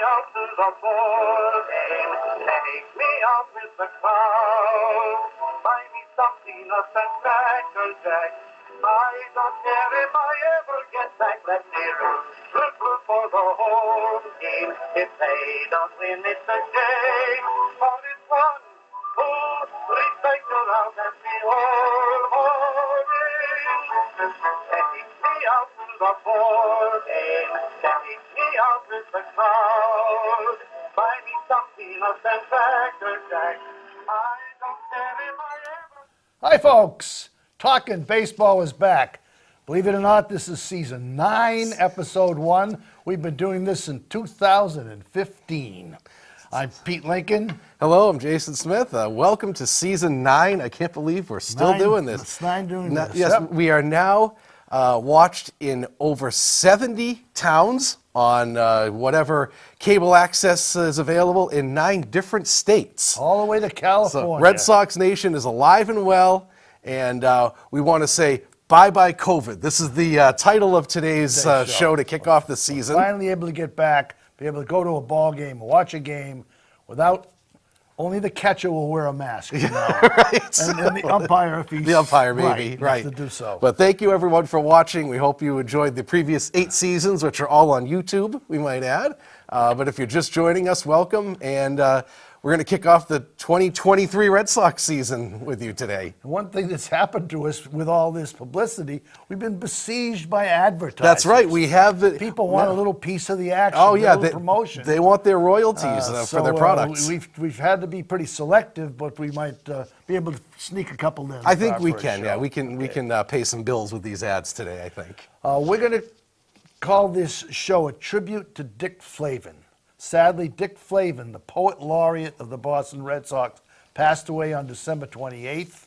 out to the ball game. Take me out with the crowd. Buy me some peanuts and Cracker Jack. I don't care if I ever get back. Let's hear it. Root for the whole team. If they don't win, it's a shame. But it's one who respect around and be all holding. Take me out to the ball game. Take me out with the crowd. Buy me some peanuts and Cracker Jack. I don't care if I ever... Hi, folks. Talkin Baseball is back. Believe it or not, this is season 9, episode 1. We've been doing this in 2015. I'm Pete Lincoln. Hello, I'm Jason Smith. Welcome to season 9. I can't believe we're still doing this. It's 9 doing this. Yes, Yep. we are now watched in over 70 towns on whatever cable access is available in 9 different states. All the way to California. So Red Sox Nation is alive and well, and we want to say bye-bye COVID. This is the title of today's show to kick off the season. Finally able to get back, be able to go to a ball game, watch a game without... Only the catcher will wear a mask, you know. Right. And the umpire, if he's... The umpire, maybe. Right. To do so. But thank you, everyone, for watching. We hope you enjoyed the previous 8 seasons, which are all on YouTube, we might add. But if you're just joining us, welcome. And we're going to kick off the 2023 Red Sox season with you today. And one thing that's happened to us with all this publicity, we've been besieged by advertisers. That's right. We have the... People want a little piece of the action, Oh, yeah. a little promotion. They want their royalties for their products. We've had to be pretty selective, but we might be able to sneak a couple in. I think we can, yeah. We can pay some bills with these ads today, I think. We're going to call this show a tribute to Dick Flavin. Sadly, Dick Flavin, the poet laureate of the Boston Red Sox, passed away on December 28th.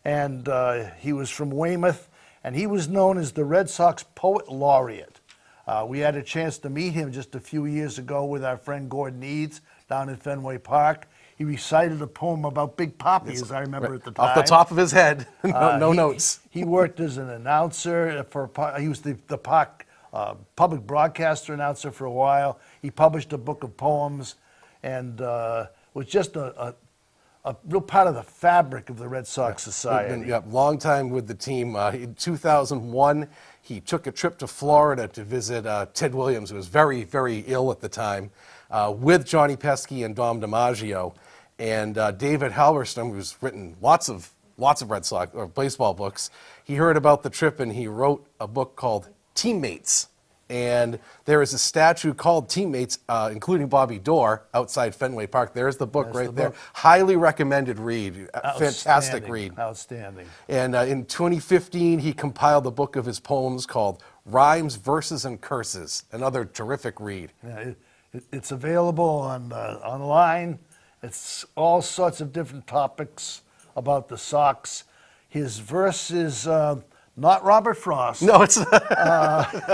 And he was from Weymouth, and he was known as the Red Sox poet laureate. We had a chance to meet him just a few years ago with our friend Gordon Eads down in Fenway Park. He recited a poem about Big Papi, as I remember at the time. Off the top of his head, no notes. He worked as an announcer he was the Park public broadcaster announcer for a while. He published a book of poems and was just a real part of the fabric of the Red Sox society. Long time with the team. In 2001, he took a trip to Florida to visit Ted Williams, who was very, very ill at the time, with Johnny Pesky and Dom DiMaggio. And David Halberstam, who's written lots of Red Sox or baseball books, he heard about the trip and he wrote a book called Teammates. And there is a statue called Teammates, including Bobby Doerr, outside Fenway Park. There's the book there. Highly recommended read. Fantastic read. Outstanding. And in 2015, he compiled a book of his poems called Rhymes, Verses, and Curses. Another terrific read. Yeah, it's available online. It's all sorts of different topics about the Sox. His verse is... not Robert Frost. No, it's not.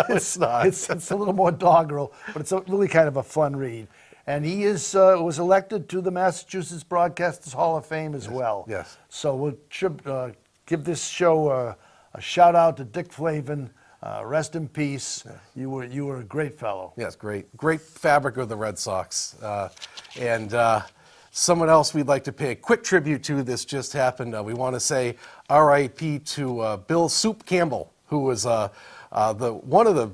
It's not. It's a little more doggerel, but it's really kind of a fun read. And he was elected to the Massachusetts Broadcasters Hall of Fame as well. Yes. So we'll give this show a shout out to Dick Flavin. Rest in peace. Yes. You were a great fellow. Yes, great fabric of the Red Sox. Someone else we'd like to pay a quick tribute to. This just happened. We want to say R.I.P. to Bill Soup Campbell, who was one of the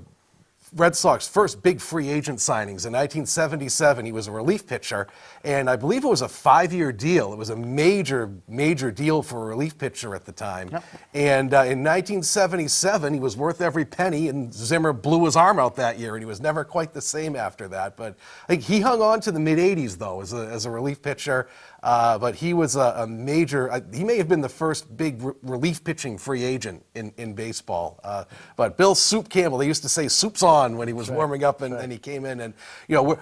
Red Sox first big free agent signings. In 1977, he was a relief pitcher, and I believe it was a 5-year deal. It was a major deal for a relief pitcher at the time. Yep. And in 1977, he was worth every penny, and Zimmer blew his arm out that year, and he was never quite the same after that. But I think he hung on to the mid-'80s, though, as a relief pitcher. But he was a major, he may have been the first big relief pitching free agent in baseball. But Bill Soup Campbell, they used to say soup's on when he was warming up and he came in. And,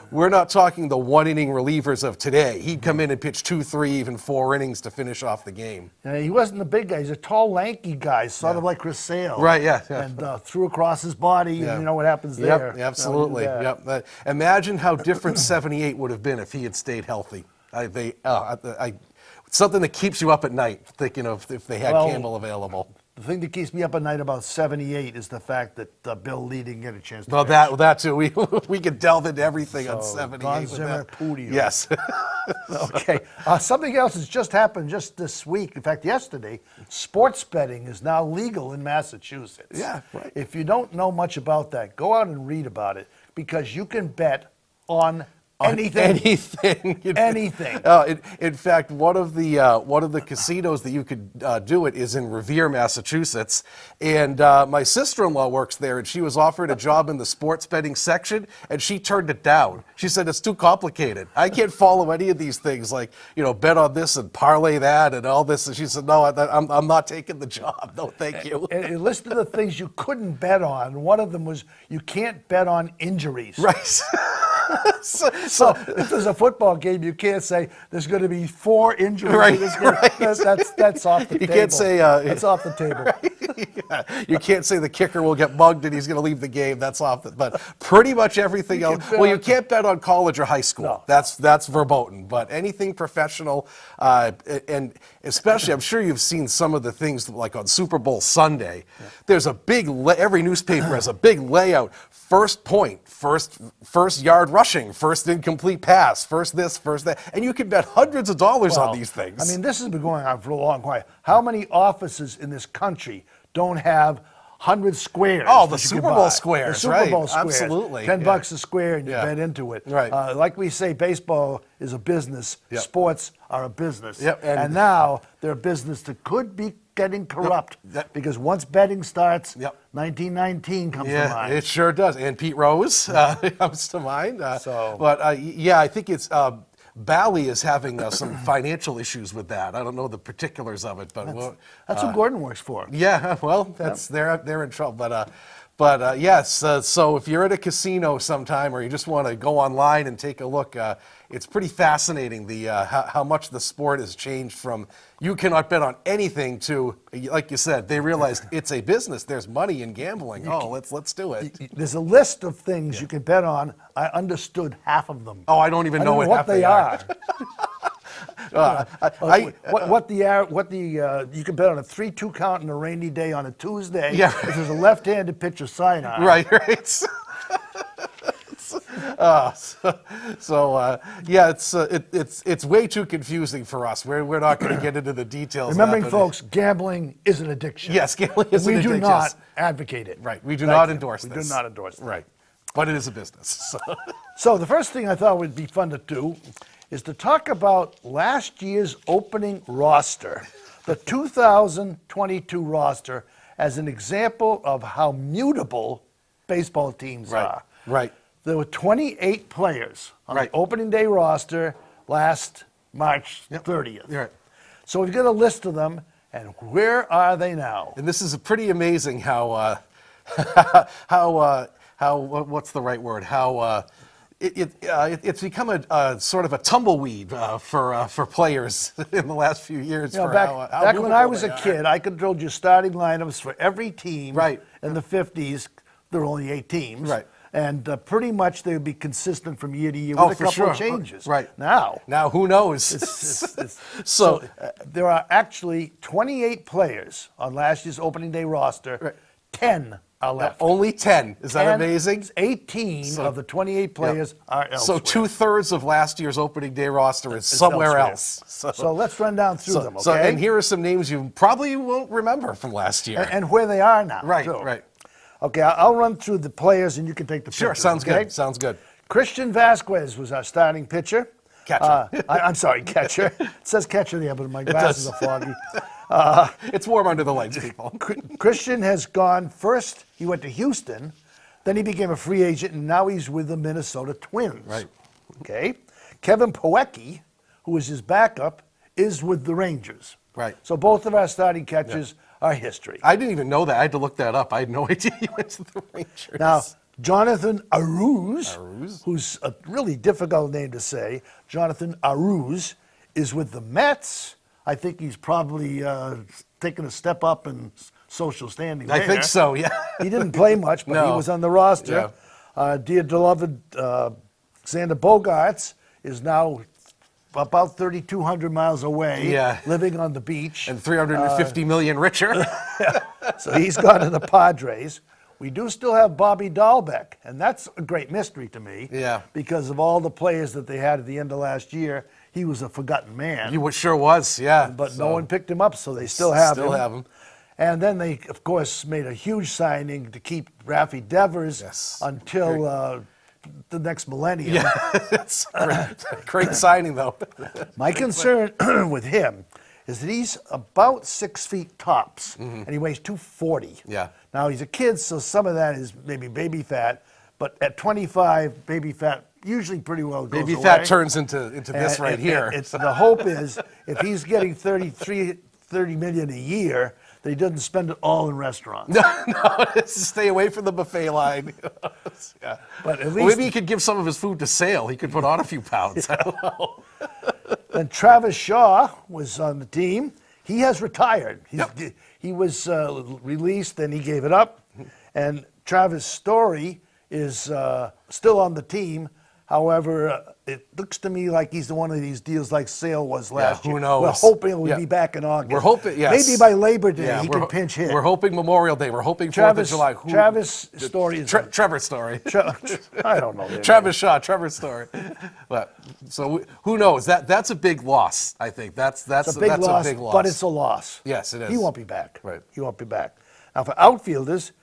we're not talking the 1-inning relievers of today. He'd come in and pitch 2, 3, even 4 innings to finish off the game. Yeah, he wasn't the big guy. He's a tall, lanky guy, sort of like Chris Sale. Right, yeah. And threw across his body, and you know what happens there. Yep, absolutely. Yep. Imagine how different 78 would have been if he had stayed healthy. Something that keeps you up at night thinking of if they had Campbell available. The thing that keeps me up at night about 78 is the fact that Bill Lee didn't get a chance to Well, pitch. that too. We could delve into everything on So, 78 Don with Zimmer, that. Pooty. Yes. Okay. Something else has just happened just this week. In fact, yesterday, sports betting is now legal in Massachusetts. Yeah, right. If you don't know much about that, go out and read about it because you can bet on anything. Anything. Anything. In fact, one of the casinos that you could do it is in Revere, Massachusetts. And my sister-in-law works there, and she was offered a job in the sports betting section, and she turned it down. She said it's too complicated. I can't follow any of these things, like bet on this and parlay that and all this. And she said, no, I'm not taking the job. No, thank you. And it listed the things you couldn't bet on. One of them was you can't bet on injuries. Right. So if there's a football game, you can't say there's going to be 4 injuries. Right, That's off the table. You can't say that's off the table. Yeah. You can't say the kicker will get mugged and he's going to leave the game. That's off. But pretty much everything else. Well, you can't bet on college or high school. No. That's verboten. But anything professional, and especially, I'm sure you've seen some of the things like on Super Bowl Sunday. Yeah. There's a big. Every newspaper has a big layout. First point, first yard rushing, first incomplete pass, first this, first that, and you can bet hundreds of dollars on these things. I mean, this has been going on for a long while. How many offices in this country don't have 100 squares? Oh, the that you Super can Bowl buy? squares, The Super right. Bowl squares. Absolutely. $10 a square, and you Yeah. bet into it. Right. Like we say, baseball is a business. Yep. Sports are a business. Yep, and now they're a business that could be getting corrupt because once betting starts, 1919 comes to mind. Yeah, it sure does. And Pete Rose comes to mind. But yeah, I think it's Bally is having some financial issues with that. I don't know the particulars of it, but that's who Gordon works for. Yeah, well, they're in trouble. But yes, so if you're at a casino sometime or you just want to go online and take a look, it's pretty fascinating how much the sport has changed from you cannot bet on anything to, like you said, they realized it's a business. There's money in gambling. Let's do it. There's a list of things you can bet on. I understood half of them. Oh, I don't even know what what they are. You can bet on a 3-2 count on a rainy day on a Tuesday. Yeah. If there's a left-handed pitcher sign on. Right. Yeah, it's way too confusing for us. We're not going to get into the details. Remembering, of that, folks, gambling is an addiction. Yes, gambling is an addiction. We do not advocate it. Right. We do not endorse this. We do not endorse it. Right. But it is a business. So the first thing I thought would be fun to do is to talk about last year's opening roster, the 2022 roster, as an example of how mutable baseball teams are. Right. There were 28 players on the opening day roster last March 30th. Right. So we've got a list of them, and where are they now? And this is pretty amazing how what's the right word? How it's become a sort of a tumbleweed for players in the last few years. Back when I was a kid, I could have told you starting lineups for every team. Right. In the 50s, there were only 8 teams. Right. And pretty much they would be consistent from year to year with a couple of changes. Right. Now who knows? So there are actually 28 players on last year's opening day roster. Right. 10 are left. Only 10. Is that amazing? 18 of the 28 players are elsewhere. So 2/3 of last year's opening day roster is somewhere else. So let's run down through them, okay? So, and here are some names you probably won't remember from last year. And where they are now. Right, too. right. Okay, I'll run through the players and you can take the pictures. Sure, sounds okay? good. Sounds good. Christian Vasquez was our starting pitcher. Catcher. I'm sorry, catcher. It says catcher there, but my glasses are foggy. It's warm under the lights, people. Christian has gone first. He went to Houston, then he became a free agent, and now he's with the Minnesota Twins. Right. Okay. Kevin Poecki, who was his backup, is with the Rangers. Right. So both of our starting catchers are history. I didn't even know that. I had to look that up. I had no idea he went to the Rangers. Now, Jonathan Aruz, who's a really difficult name to say, Jonathan Aruz, is with the Mets. I think he's probably taken a step up in social standing there. I think so, yeah. He didn't play much, but he was on the roster. Dear beloved Xander Bogaerts is now about 3,200 miles away, Yeah. living on the beach. And 350 million richer. So he's gone to the Padres. We do still have Bobby Dahlbeck, and that's a great mystery to me. Yeah. Because of all the players that they had at the end of last year, he was a forgotten man. He sure was, yeah. But no one picked him up, so they still have him. Still have him. And then they, of course, made a huge signing to keep Rafi Devers until the next millennium. Yeah, it's great signing, though. My concern with him is that he's about 6 feet tops, and he weighs 240. Yeah. Now, he's a kid, so some of that is maybe baby fat, but at 25, baby fat usually pretty well goes Baby away. fat turns into this right And here. it's, the hope is if he's getting 30 million a year, that he doesn't spend it all in restaurants. No, stay away from the buffet line. Yeah. But at Well, least maybe he could give some of his food to Sale. He could put on a few pounds. I don't know. then Travis Shaw was on the team. He has retired. Yep. He was released and he gave it up. And Travis Story is still on the team. However, it looks to me like he's one of these deals like Sale was last who year. knows? We're hoping he'll Yeah. be back in August. We're hoping, yes. Maybe by Labor Day Yeah, he we're can pinch hit. We're hoping Memorial Day. We're hoping 4th of Travis, July. Travis Story is Trevor Story. I don't know. Travis Shaw, Trevor Story. But so who knows? That's a big loss. I think that's It's a big loss, but it's a loss. Yes, it is. He won't be back. Right. He won't be back. Now, for outfielders,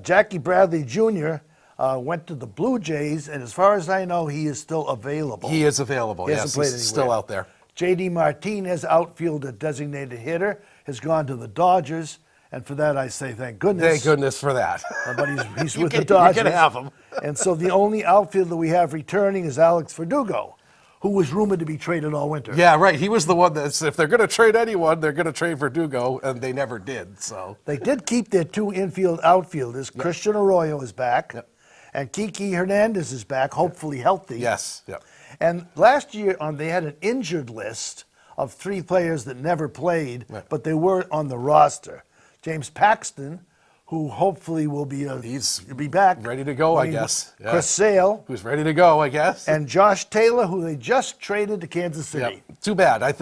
Jackie Bradley Jr. Went to the Blue Jays, and as far as I know, he is still available. He is available. He Yes, hasn't played he's still anywhere. out there. J.D. Martinez, outfielder, designated hitter, has gone to the Dodgers, and for that I say thank goodness. Thank goodness for that. But he's You with can- the Dodgers. You can have him. And so the only outfielder we have returning is Alex Verdugo, who was rumored to be traded all winter. Yeah, right. He was the one that's, if they're going to trade anyone, they're going to trade Verdugo, and they never did. So They did keep their two infield outfielders. Christian Arroyo is back, Yep. and Kiki Hernandez is back, hopefully healthy. yes, yeah. And last year they had an injured list of 3 players that never played, Right. but they were on the roster. James Paxton, who hopefully will be He's be back, ready to go, I guess. Yeah. Chris Sale Who's ready to go, I guess. and Josh Taylor, who they just traded to Kansas City. Yep. Too bad. I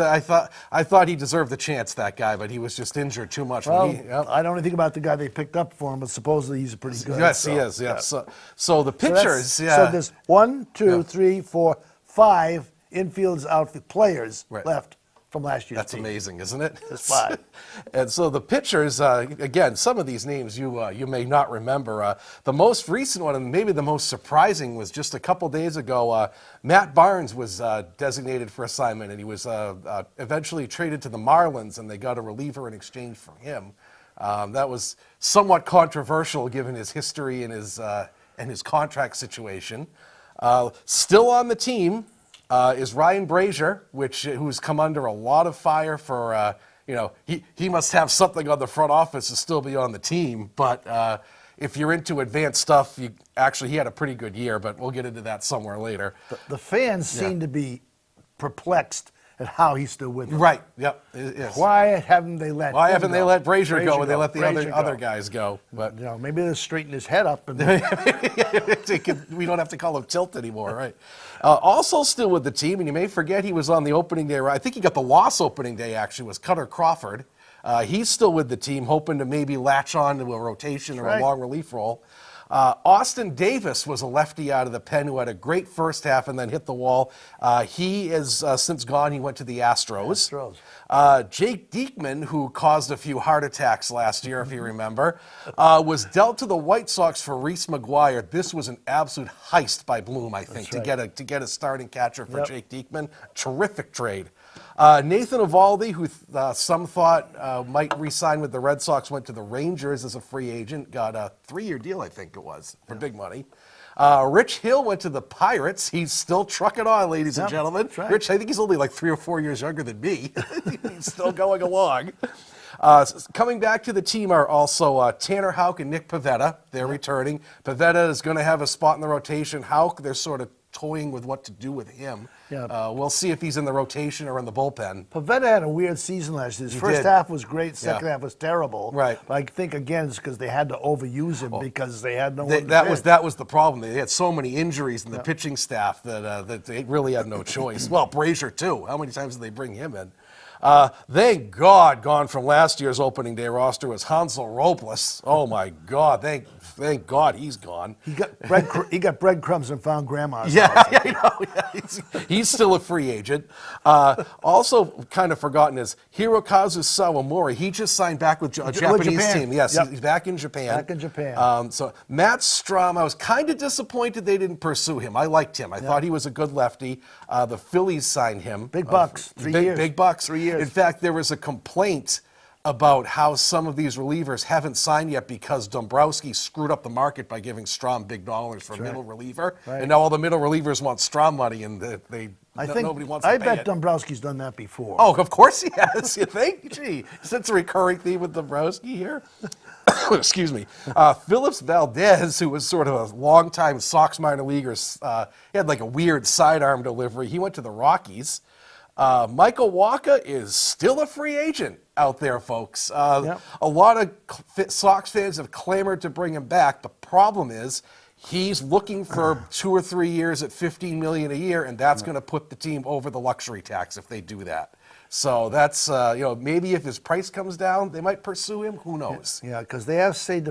thought he deserved the chance, that guy, but he was just injured too much. Well, Yep. I don't know anything about the guy they picked up for him, but supposedly he's pretty good. Yes, so, he is. Yeah. yeah. So the So pitchers, yeah. So there's 1, 2, Yeah. 3, 4, 5 infields outfield players Right. left from last year's That's team. amazing, isn't it? There's 5. And so the pitchers, again, some of these names you may not remember. The most recent one, and maybe the most surprising, was just a couple days ago. Matt Barnes was designated for assignment, and he was eventually traded to the Marlins, and they got a reliever in exchange for him. That was somewhat controversial given his history and his contract situation. Still on the team is Ryan Brazier, who's come under a lot of fire for, he must have something on the front office to still be on the team. But if you're into advanced stuff, he had a pretty good year, but we'll get into that somewhere later. The fans seem to be perplexed at how he's still with them. Right, yep. it is. Why haven't they let Why him haven't they go? let Brazier go and they let the Brazier other go. guys go? But Maybe they'll straighten his head up. And we don't have to call him Tilt anymore, right? Also still with the team, and you may forget he was on the opening day. I think he got the loss opening day, actually, was Cutter Crawford. He's still with the team, hoping to maybe latch on to a rotation or right. a long relief role. Austin Davis was a lefty out of the pen who had a great first half and then hit the wall. He is since gone. He went to the Astros. Jake Diekman, who caused a few heart attacks last year, if you remember, was dealt to the White Sox for Reese McGuire. This was an absolute heist by Bloom, I think, That's right. to get a starting catcher for Yep. Jake Diekman. Terrific trade. Nathan Eovaldi, who some thought might re-sign with the Red Sox, went to the Rangers as a free agent, got a 3-year deal, I think it was, for big money. Rich Hill went to the Pirates. He's still trucking on, ladies and gentlemen. that's right. Rich, I think he's only like 3 or 4 years younger than me. He's still going along. Coming back to the team are also Tanner Houck and Nick Pivetta. They're returning. Pivetta is going to have a spot in the rotation. Houck, they're sort of toying with what to do with him. Yeah. We'll see if he's in the rotation or in the bullpen. Pavetta had a weird season last year. His first did. half was great, second half was terrible. Right. But I think, again, it's because they had to overuse him because they had no one to That pitch. was the problem. They had so many injuries in the pitching staff that they really had no choice. Well, Brazier, too. How many times did they bring him in? Thank God, gone from last year's opening day roster was Hansel Robles. Oh my God, thank God he's gone. He got breadcrumbs and found grandma's Yeah, house. I know. Yeah, he's still a free agent. Also, kind of forgotten is Hirokazu Sawamura. He just signed back with a Japanese Japan. team. Yes, Yep. he's back in Japan. Back in Japan. So Matt Strom, I was kind of disappointed they didn't pursue him. I liked him. I thought he was a good lefty. The Phillies signed him. Big bucks, 3 years. Big bucks. 3 years. In fact, there was a complaint about how some of these relievers haven't signed yet because Dombrowski screwed up the market by giving Strom big dollars for a middle reliever. Right. And now all the middle relievers want Strom money, and nobody wants to pay bet it. Dombrowski's done that before. Oh, of course he has. You think? Gee, is that a recurring theme with Dombrowski here? Excuse me. Phillips Valdez, who was sort of a longtime Sox minor leaguer, he had like a weird sidearm delivery. He went to the Rockies. Michael Wacha is still a free agent out there, folks. A lot of Sox fans have clamored to bring him back. The problem is he's looking for 2 or 3 years at $15 million a year, and that's going to put the team over the luxury tax if they do that. So that's maybe if his price comes down, they might pursue him. Who knows? Yeah, because they have saved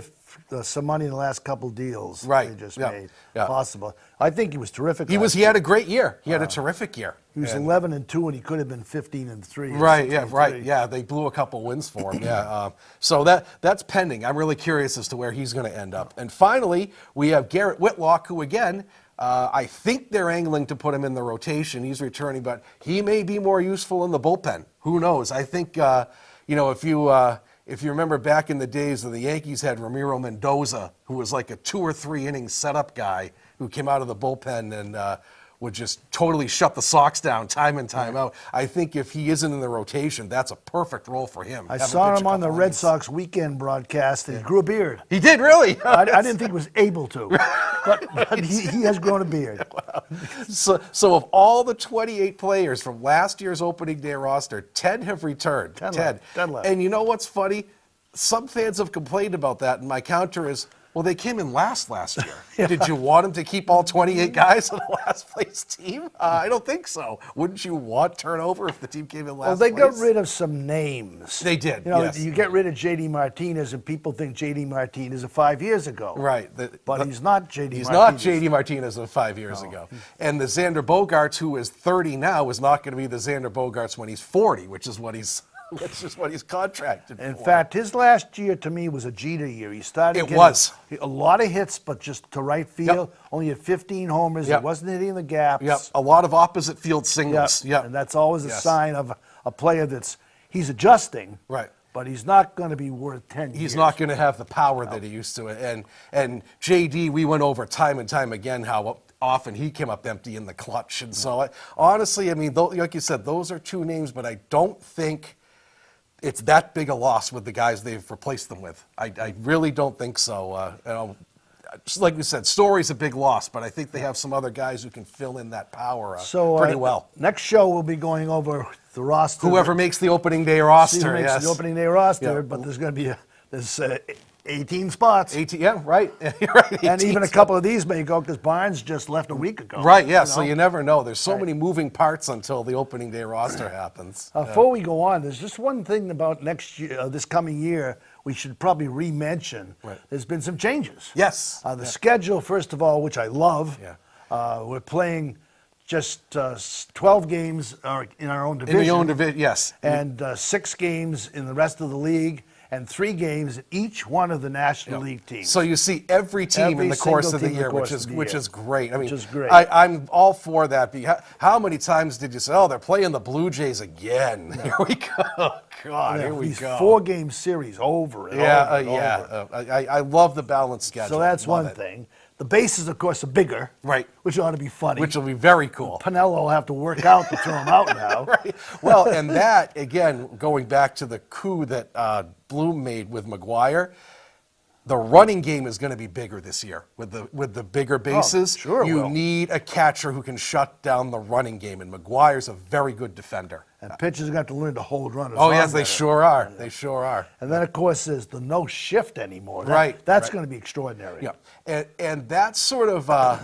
some money in the last couple deals Right. they just Yeah. made. Yeah. Possible. I think he was terrific. He had a great year. He had a terrific year. He was 11-2, and he could have been 15-3. or Right, yeah, 16-3. right. Yeah, they blew a couple wins for him. Yeah. So that's pending. I'm really curious as to where he's going to end up. And finally, we have Garrett Whitlock, who again, I think they're angling to put him in the rotation. He's returning, but he may be more useful in the bullpen. Who knows? I think if you remember back in the days when the Yankees had Ramiro Mendoza, who was like a 2 or 3 inning setup guy who came out of the bullpen and would just totally shut the Sox down time and time out. I think if he isn't in the rotation, that's a perfect role for him. I Have saw pitch him a on the couple Red innings. Sox weekend broadcast, and he grew a beard. He did, really? I didn't think he was able to, but he has grown a beard. So of all the 28 players from last year's opening day roster, 10 have returned. 10 left. And you know what's funny? Some fans have complained about that, and my counter is, well, they came in last year. Did you want them to keep all 28 guys on the last place team? I don't think so. Wouldn't you want turnover if the team came in last Well, they place? got rid of some names. They did, You yes. get rid of J.D. Martinez, and people think J.D. Martinez of 5 years ago. Right. But he's not J.D. He's Martinez. not J.D. Martinez of 5 years ago. And the Xander Bogaerts, who is 30 now, is not going to be the Xander Bogaerts when he's 40, which is what he's contracted In for. fact, his last year to me was a Jeter year. He started It getting was. a lot of hits, but just to right field. Only had 15 homers. Yep. He wasn't hitting the gaps. Yep. A lot of opposite field singles. Yep. And that's always a Yes. sign of a player he's adjusting. Right. But he's not going to be worth 10 years. He's not going to have the power that he used to. And JD, we went over time and time again how often he came up empty in the clutch. And so, honestly, I mean, like you said, those are 2 names, but I don't think it's that big a loss with the guys they've replaced them with. I really don't think so. Just like we said, Story's a big loss, but I think they have some other guys who can fill in that power pretty well. Next show, we'll be going over the roster. Whoever makes the opening day See who roster, makes yes. the opening day roster, Yeah. but there's going to be there's 18 spots. 18, yeah, right. You're right. And 18 even a couple of these may go because Barnes just left a week ago. Right, yeah, you so know? you never know. There's so many moving parts until the opening day roster happens. Before we go on, there's just one thing about next year, this coming year, we should probably re-mention. Right. There's been some changes. Yes. The schedule, first of all, which I love. Yeah. We're playing just 12 games in our own division. In the own division, yes. And 6 games in the rest of the league, and 3 games in each one of the National League teams. So you see every team Every in the course single of the team in the year, course which is of the which year. is great. I mean, Which is great. I'm all for that. How many times did you say, "Oh, they're playing the Blue Jays again"? Here we go. God, here we these go. 4-game series over and over and over. I love the balanced schedule. So that's Love one it. thing. The bases, of course, are bigger. Right. Which ought to be funny. Which will be very cool. Pinello will have to work out to throw him out now. Right. Well, and that, again, going back to the coup that Bloom made with McGuire, the running game is going to be bigger this year with the bigger bases. Sure it you will. need a catcher who can shut down the running game, and McGuire's a very good defender. And pitchers are going to have to learn to hold runners. Oh, on yes, they better. sure are. They sure are. And then, of course, there's the no shift anymore. That's going to be extraordinary. Yeah, and that's sort of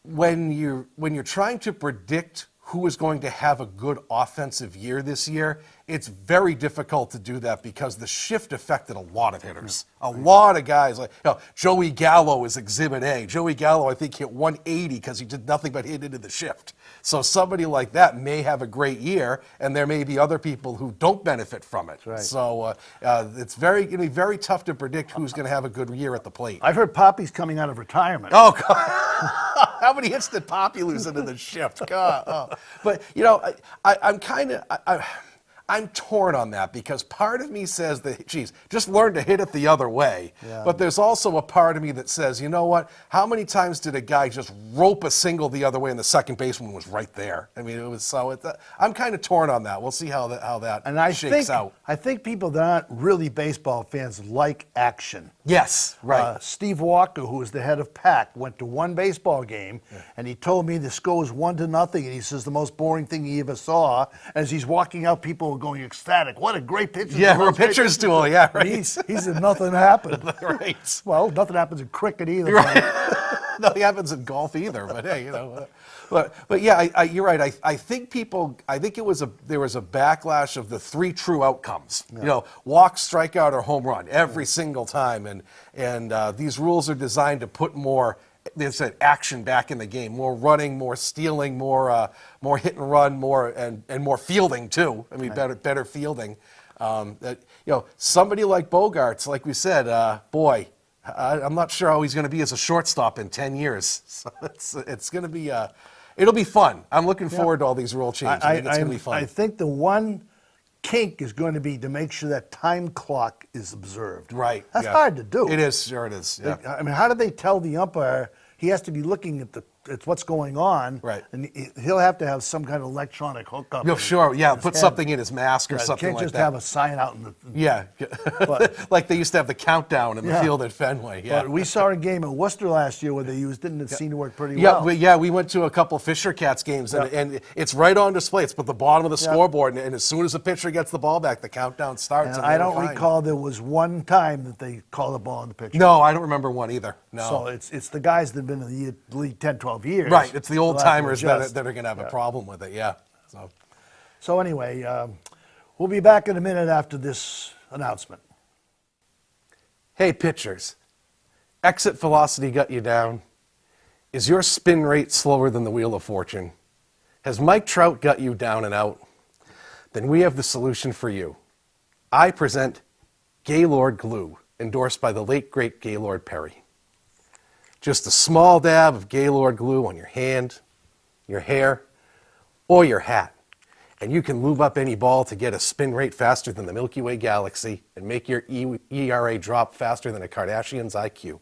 when you're trying to predict who is going to have a good offensive year this year, it's very difficult to do that because the shift affected a lot of hitters. A lot of guys, like Joey Gallo is Exhibit A. Joey Gallo, I think, hit 180 because he did nothing but hit into the shift. So somebody like that may have a great year, and there may be other people who don't benefit from it. Right. So it's going to be very tough to predict who's going to have a good year at the plate. I've heard Poppy's coming out of retirement. Oh, God. How many hits did Poppy lose into the shift? God. Oh. But, I'm torn on that because part of me says that, geez, just learn to hit it the other way. Yeah. But there's also a part of me that says, you know what? How many times did a guy just rope a single the other way and the second baseman was right there? I mean, it was so. I'm kind of torn on that. We'll see how that shakes out. I think people that aren't really baseball fans like action. Yes, right. Steve Walker, who was the head of PAC, went to one baseball game, and he told me the score was 1-0, and he says the most boring thing he ever saw. As he's walking out, people were going ecstatic. What a great pitcher! Yeah, we're pitchers duel. Yeah, right. He said nothing happened. Right. Well, nothing happens in cricket either. Right. Nothing happens in golf either. But hey, But yeah, you're right. I think there was a backlash of the 3 true outcomes. Yeah. Walk, strikeout, or home run every single time, and these rules are designed to put more. They said action back in the game, more running, more stealing, more hit and run, more and more fielding too. I mean, better fielding. Somebody like Bogarts, like we said, boy. I'm not sure how he's going to be as a shortstop in 10 years. So it's going to be, it'll be fun. I'm looking forward to all these rule changes. I think it's going to be fun. I think the one kink is going to be to make sure that time clock is observed. Right. That's hard to do. It is. Sure it is. Yeah. I mean, how do they tell the umpire he has to be looking at what's going on? Right. And he'll have to have some kind of electronic hookup. No, sure. Yeah. Put head. something in his mask or something like that. Can't just have a sign out in the. Yeah. Like they used to have the countdown in the field at Fenway. Yeah. But we saw a game at Worcester last year where they didn't seem to work pretty well. We went to a couple Fisher Cats games, and it's right on display. It's at the bottom of the scoreboard, and as soon as the pitcher gets the ball back, the countdown starts. And I don't recall there was one time that they called the ball on the pitcher. No, I don't remember one either. No. So it's the guys that have been in the league 10, 12 years. Right. It's the old timers that are going to have a problem with it. Yeah. So anyway, we'll be back in a minute after this announcement. Hey, pitchers. Exit velocity got you down? Is your spin rate slower than the Wheel of Fortune? Has Mike Trout got you down and out? Then we have the solution for you. I present Gaylord Glue, endorsed by the late, great Gaylord Perry. Just a small dab of Gaylord Glue on your hand, your hair, or your hat, and you can lube up any ball to get a spin rate faster than the Milky Way galaxy and make your ERA drop faster than a Kardashian's IQ.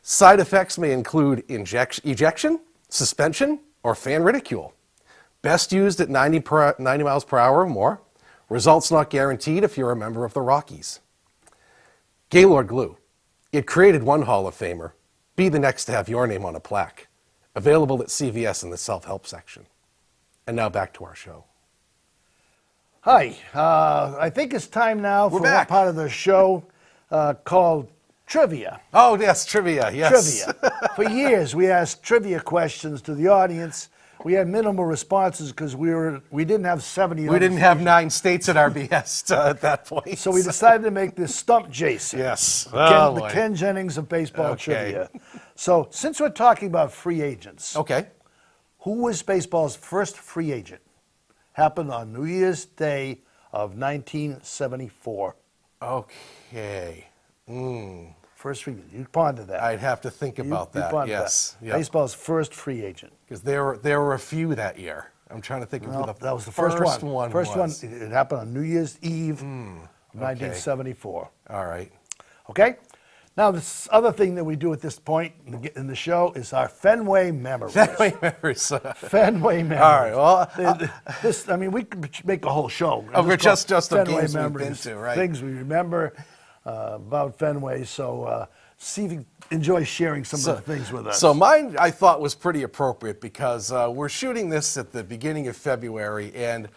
Side effects may include ejection, suspension, or fan ridicule. Best used at 90 miles per hour or more. Results not guaranteed if you're a member of the Rockies. Gaylord Glue. It created one Hall of Famer. Be the next to have your name on a plaque. Available at CVS in the self-help section. And now back to our show. Hi. I think it's time now for back. one part of the show called Trivia. Oh, yes, trivia, yes. Trivia. For years, we asked trivia questions to the audience. We had minimal responses because we didn't have 70. We didn't have 9 states at our behest at that point. So we decided to make this Stump Jason. Yes. The Ken Jennings of baseball trivia. So since we're talking about free agents, Okay. who was baseball's first free agent? Happened on New Year's Day of 1974. Okay. First free agent. You ponder that. I'd have to think about that. Yes. Baseball's first free agent. Because there were a few that year. I'm trying to think of No, who the that was the first one. First one, was. it happened on New Year's Eve, 1974. All right. Okay? Now, this other thing that we do at this point in the show is our Fenway memories. Fenway memories. Fenway memories. All right. Well, I mean, we could make a whole show. Oh, we're just the Fenway games we've memories, been to, right? Things we remember about Fenway. So, see if you enjoy sharing some of the things with us. So mine, I thought, was pretty appropriate because we're shooting this at the beginning of February, and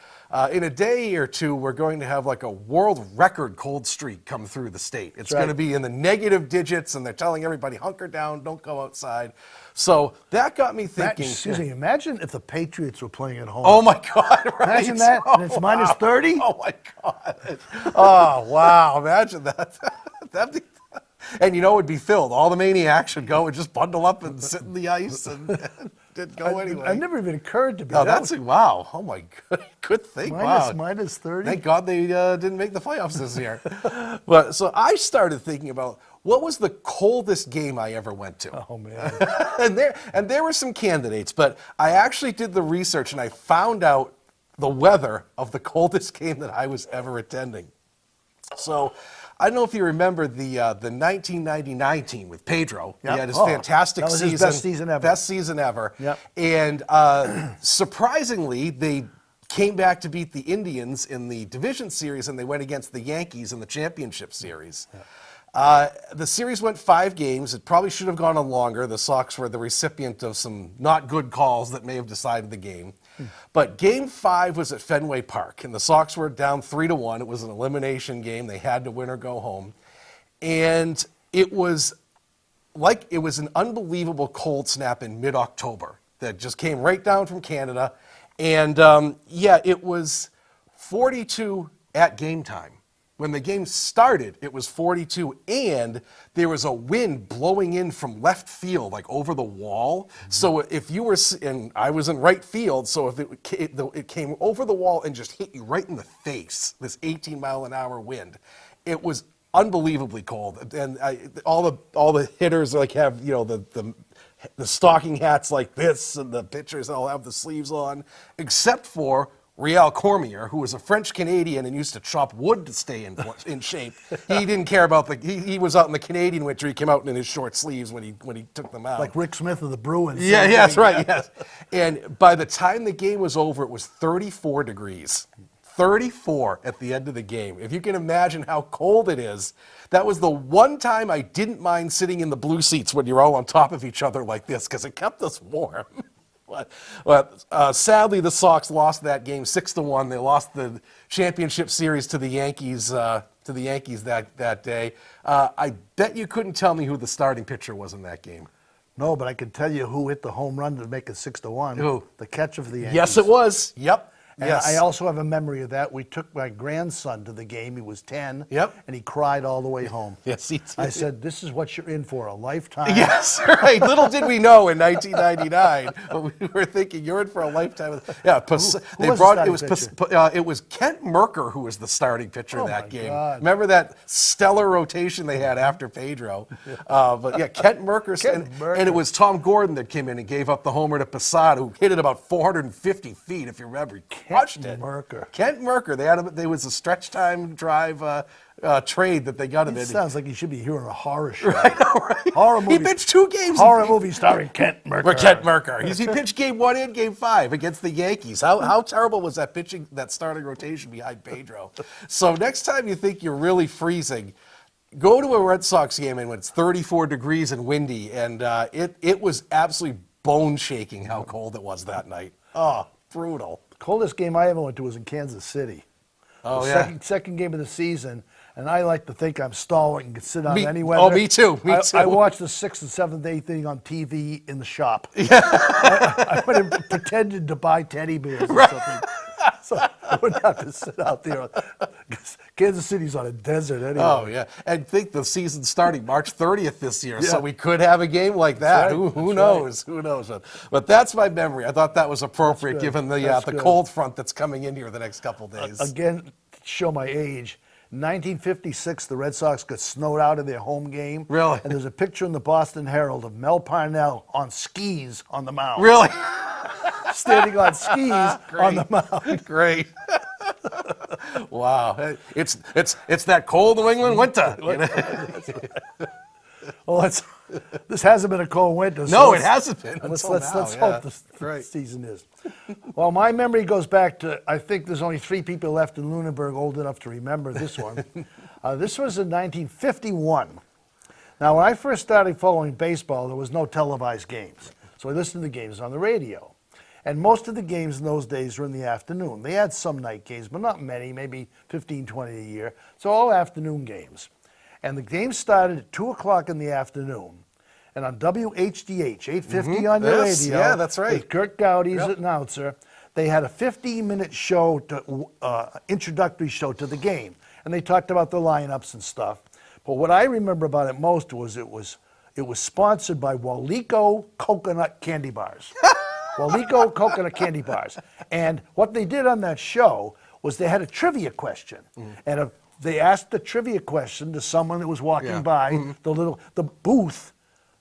in a day or two, we're going to have like a world record cold streak come through the state. It's going to be in the negative digits, and they're telling everybody, hunker down, don't go outside. So that got me thinking. Excuse me, imagine if the Patriots were playing at home. Oh my God, right? Imagine that, and it's minus 30? Oh my God. Oh, wow, imagine that. That'd be... And you know, it'd be filled. All the maniacs would go and just bundle up and sit in the ice and didn't go anyway. It never even occurred to me. Oh, wow. Oh my good thing. Wow. Minus 30. Thank God they didn't make the playoffs this year. But so I started thinking about what was the coldest game I ever went to. Oh man. and there were some candidates, but I actually did the research and I found out the weather of the coldest game that I was ever attending. So I don't know if you remember the 1999 team with Pedro. Yep. He had his fantastic that was season. His best season ever. Best season ever. Yep. And surprisingly, they came back to beat the Indians in the division series, and they went against the Yankees in the championship series. Yep. The series went 5 games. It probably should have gone on longer. The Sox were the recipient of some not good calls that may have decided the game. But Game 5 was at Fenway Park, and the Sox were down 3-1. It was an elimination game. They had to win or go home. And it was an unbelievable cold snap in mid-October that just came right down from Canada. And, it was 42 at game time. When the game started, it was 42, and there was a wind blowing in from left field, like over the wall. So if you were, and I was in right field, so if it came over the wall and just hit you right in the face, this 18-mile-an-hour wind, it was unbelievably cold. And all the hitters like have the stocking hats like this, and the pitchers all have the sleeves on, except for Real Cormier, who was a French Canadian and used to chop wood to stay in shape. He didn't care about he was out in the Canadian winter. He came out in his short sleeves when he took them out. Like Rick Smith of the Bruins. Yeah, that's right. Yes. And by the time the game was over, it was 34 degrees. 34 at the end of the game. If you can imagine how cold it is, that was the one time I didn't mind sitting in the blue seats when you're all on top of each other like this, because it kept us warm. But sadly, the Sox lost that game 6-1. They lost the championship series to the Yankees. That day. I bet you couldn't tell me who the starting pitcher was in that game. No, but I can tell you who hit the home run to make it 6-1. Who? The catcher for the Yankees. Yes, it was. Yep. And yes. I also have a memory of that. We took my grandson to the game. He was 10. Yep. And he cried all the way home. Yes, he did. I said, "This is what you're in for, a lifetime." Yes, right. Little did we know in 1999, but we were thinking you're in for a lifetime. Yeah, who was the starting pitcher? It was Kent Merker who was the starting pitcher in that my game. God. Remember that stellar rotation they had after Pedro? But yeah, Kent Merker, and it was Tom Gordon that came in and gave up the homer to Posada, who hit it about 450 feet, if you remember. He crushed it. Kent Merker. There was a stretch time drive trade that they got him in. It sounds like you should be hearing a horror show. Right, right. Horror movie. He pitched 2 games. Horror movie starring Kent Merker. Kent Merker. He pitched game 1 and game 5 against the Yankees. How terrible was that starting rotation behind Pedro? So next time you think you're really freezing, go to a Red Sox game and when it's 34 degrees and windy, and it was absolutely bone shaking how cold it was that night. Oh, brutal. Coldest game I ever went to was in Kansas City. Oh, Second game of the season, and I like to think I'm stalwart and can sit on any weather. Oh, me too. Me too. I watched the 6th and 7th, 8th inning on TV in the shop. Yeah. I went and pretended to buy teddy bears or something. So I wouldn't have to sit out there. Kansas City's on a desert anyway. Oh, yeah. And think the season's starting March 30th this year, so we could have a game like that. Right. Who knows? Right. Who knows? But that's my memory. I thought that was appropriate given the cold front that's coming in here the next couple days. Again, to show my age, 1956, the Red Sox got snowed out of their home game. Really? And there's a picture in the Boston Herald of Mel Parnell on skis on the mound. Really? standing on skis on the mound. Great. Wow. It's that cold New England winter. You know? Well, this hasn't been a cold winter. No, it hasn't been Let's until now, hope this Right. season is. Well, my memory goes back to, I think there's only 3 people left in Lunenburg old enough to remember this one. This was in 1951. Now, when I first started following baseball, there was no televised games. So I listened to the games on the radio. And most of the games in those days were in the afternoon. They had some night games, but not many, maybe 15, 20 a year. So all afternoon games. And the game started at 2 o'clock in the afternoon. And on WHDH, 850 on your Yes, radio, yeah, that's right. with Kurt Gowdy's announcer, they had a 15-minute show, introductory show to the game. And they talked about the lineups and stuff. But what I remember about it most was it was sponsored by Waleco coconut candy bars. Waleco coconut candy bars. And what they did on that show was they had a trivia question. And they asked the trivia question to someone that was walking by the booth.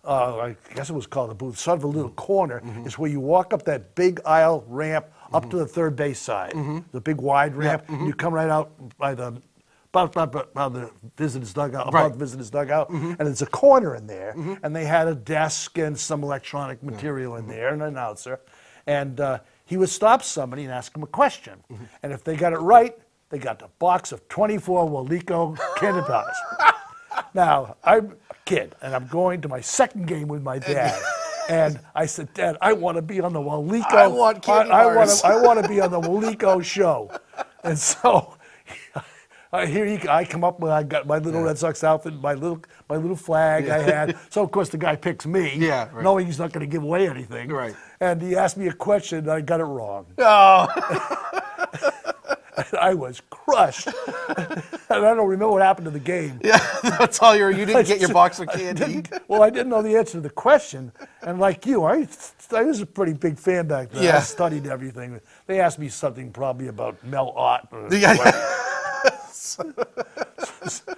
I guess it was called a booth, sort of a little corner, is where you walk up that big aisle ramp up to the third base side, the big wide ramp. And you come right out by the about the visitors' dugout, above the visitors' dugout, and there's a corner in there, and they had a desk and some electronic material in there, and an announcer, and he would stop somebody and ask them a question, and if they got it right, they got a box of 24 Waleco candy bars. Now, I'm a kid, and I'm going to my second game with my dad. And I said, Dad, I want to be on the Waleco. I want candy bars. I want to be on the Waleco show. And so I come up with, I got my little Red Sox outfit, my little flag I had. So, of course, the guy picks me, knowing he's not going to give away anything. Right. And he asked me a question, and I got it wrong. Oh. And I was crushed. And I don't remember what happened to the game. Yeah, that's all you didn't get your box of candy. Well, I didn't know the answer to the question. And like you, I was a pretty big fan back then. Yeah. I studied everything. They asked me something probably about Mel Ott.